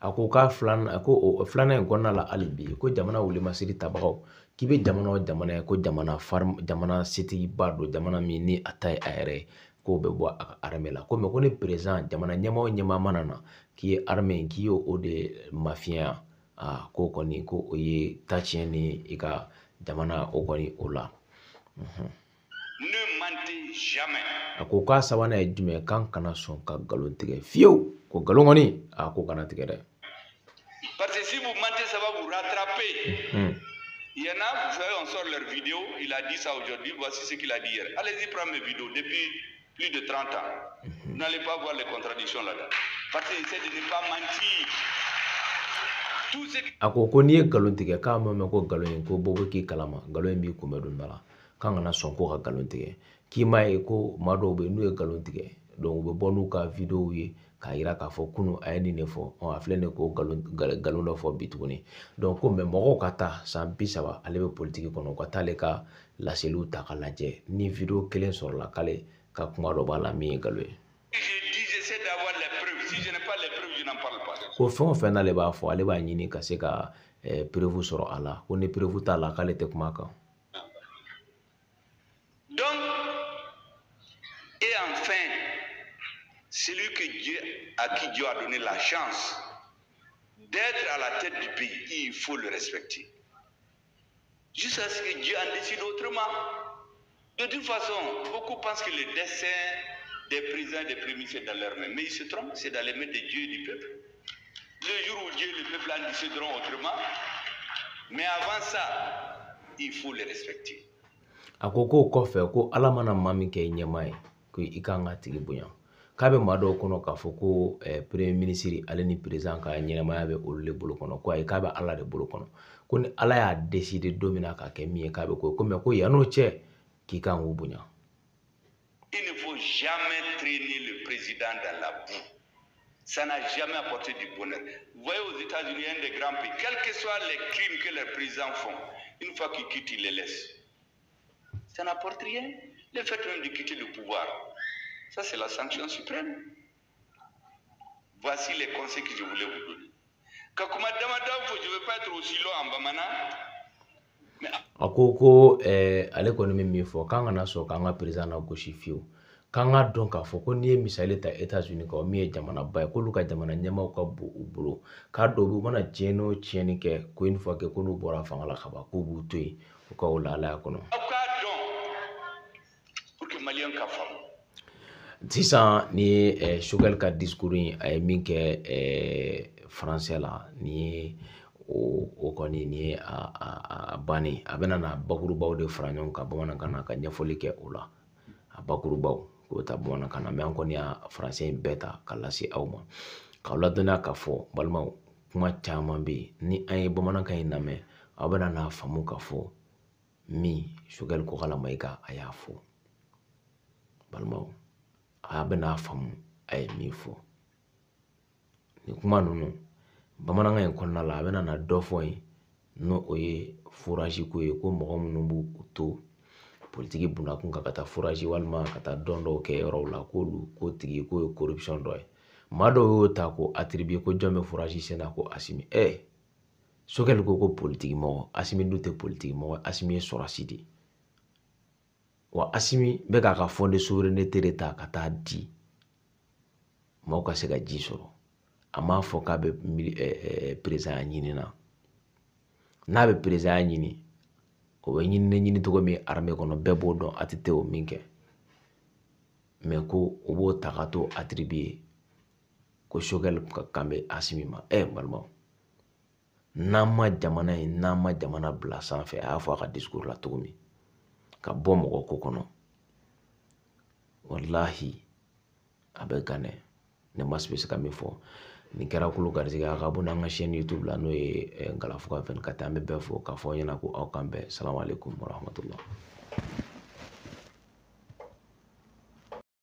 Ako ka filanan in kɔnɔna la hali bi ko jamana wulimasiri tabagaw k'i bɛ jamana o jamana ye ko jamana setigiba don jamana min ni a ta ye a yɛrɛ ye k'o bɛ bɔ a ka armée la ko mɛ ko ni président jamana ɲɛmaa o ɲɛmaa mana na k'i ye armée k'i ye o de mafiya ko kɔni ko o ye ta tiɲɛ ni i ka jamana o kɔni o la. Ne mentez jamais. A ko k'a sabanan ye jumɛn kan kana sɔn ka nkalon tigɛ fiyewu ko nkalon kɔni a ko kana tigɛ dɛ. Parce que si vous mentez, ça va vous rattraper. Il y en a, vous savez, on sort leur vidéo, il a dit ça aujourd'hui, voici ce qu'il a dit hier. Allez-y prendre mes vidéos depuis plus de 30 ans. Vous n'allez pas voir les contradictions là-dedans. Parce qu'il essaie de ne pas mentir. Tout ce qui... A ko n'i ye nkalon tigɛ k'a ma mɛn ko nkalon in ko bɔ k'i kalama nkalon in b'i kunbɛn don dɔ la k'an kana sɔn ko ka nkalon tigɛ k'i m'a ye ko maa dɔw bɛ yen n'u ye nkalon tigɛ donc u bɛ bɔ n'u ka vidéo ye k'a yira k'a fɔ kunu a ye nin de fɔ a filɛ nin ko nkalon dɔ fɔ bi tuguni donc ko mɛ mɔgɔw ka taa san 30 ale bɛ politiki kɔnɔ u ka taa ale ka laseliw ta ka lajɛ ni vidéo kelen sɔrɔla k'ale ka kuma dɔ b'a la min ye nkalon ye. Ko fɛn o fɛn n'ale b'a fɔ ale b'a ɲini ka se ka preuve sɔrɔ a la ko ni preuve t'a la k'ale tɛ kuma a kan. Donc, et enfin, celui à qui Dieu a donné la chance d'être à la tête du pays, il faut le respecter. Jusqu'à ce que Dieu en décide autrement. De toute façon, beaucoup pensent que le destin des présidents et des premiers c'est dans leurs mains. Mais ils se trompent, c'est dans les mains de Dieu et du peuple. Le jour où Dieu et le peuple en décideront autrement, mais avant ça, il faut les respecter. A ko k'o kɔfɛ ko ala mana maa min kɛ i ɲɛmaa ye ko i kan ka tigi bonya k'a bɛ maa dɔw kɔnɔ k'a fɔ ko premier ministre ale ni président ka ɲɛnamaya bɛ olu de bolo kɔnɔ ko ayi k'a bɛ ala de bolo kɔnɔ ko ni ala y'a décider don min na k'a kɛ min ye k'a bɛ ko mɛ ko yann'o cɛ k'i kan k'u bonya. Il ne faut jamais traîner le président dans la boue. Ça n'a jamais apporté du bonheur. Vous voyez aux États-Unis, un des grands pays, quels que soient les crimes que leurs présidents font, une fois qu'ils quittent, ils les laissent. Ça n'apporte rien. Le fait même de quitter le pouvoir, ça c'est la sanction suprême. Voici les conseils que je voulais vous donner. Kakuma Damada, je ne veux pas être aussi long en Bamana. A ko ale kɔni bɛ min fɔ k'an kana sɔn k'an ka président na gosi fiyewu k'an ka dɔn k'a fɔ ko n'i ye misali ta États-Unis kan min ye jamanaba ye k'olu ka jamana ɲɛmaaw ka bon u bolo k'a dɔw bɛ u mana tiɲɛni o tiɲɛni kɛ ko une fois que ko n'u bɔra fanga la ka ban k'u b'u to yen u ka o lahalaya kɔnɔ. Sisan ni ye Choguel ka discours in a ye min kɛ français la ni ye o kɔni ni ye a bannen a bɛna na bakurubaw de fara ɲɔgɔn kan bamanankan na ka ɲɛfɔli kɛ o la a bakurubaw k'o ta bamanankan na mɛ an kɔni y'a français in bɛɛ ta ka lase aw ma k'aw ladɔnniya k'a fɔ balimaw kuma caman bɛ yen ni an ye bamanankan in lamɛn aw bɛna n'a faamu k'a fɔ min Choguel Kokala Mayiga a y'a fɔ balimaw a bɛna n'a faamu a ye min fɔ ni kuma ninnu bamanankan in kɔnɔna la a bɛna na dɔ fɔ yen n'o o ye forazi ko ye ko mɔgɔ minnu b'u to politiki bunakun kan ka taa forazi walima ka taa dɔn dɔw kɛ yɔrɔw la ko tigi ko ye corruption dɔ ye maa dɔw y'o ta ko attribuer ko jɔn bɛ forazi sen na ko Asimi Sogɛli ko politiki mɔgɔ Asimi dun tɛ politiki mɔgɔ Asimi ye sɔrɔsi de wa Asimi bɛ k'a ka fond de souveraineté de ta ka taa di maaw ka se ka ji sɔrɔ a m'a fɔ k'a bɛ président ɲini na n'a bɛ président ɲini o bɛ ɲini cogo min armée kɔnɔ bɛɛ b'o dɔn a tɛ o min kɛ mais ko o b'o ta ka to attribuer ko Sogɛli kan bɛ Asimi ma balimaw n'an ma jamana bila sanfɛ a y'a fɔ a ka discours la cogo min ka bɔ mɔgɔ ko kɔnɔ wallahi a bɛ ganɛ ne ma se ka min fɔ nin kɛra kulu garisɛgɛ a ka bɔ n'an ka chaîne YouTube la n'o ye Ngalafuga 24 an bɛ bɛɛ fo k'a fɔ aw ɲɛna ko aw kan bɛn salamu alaikum warahmatullah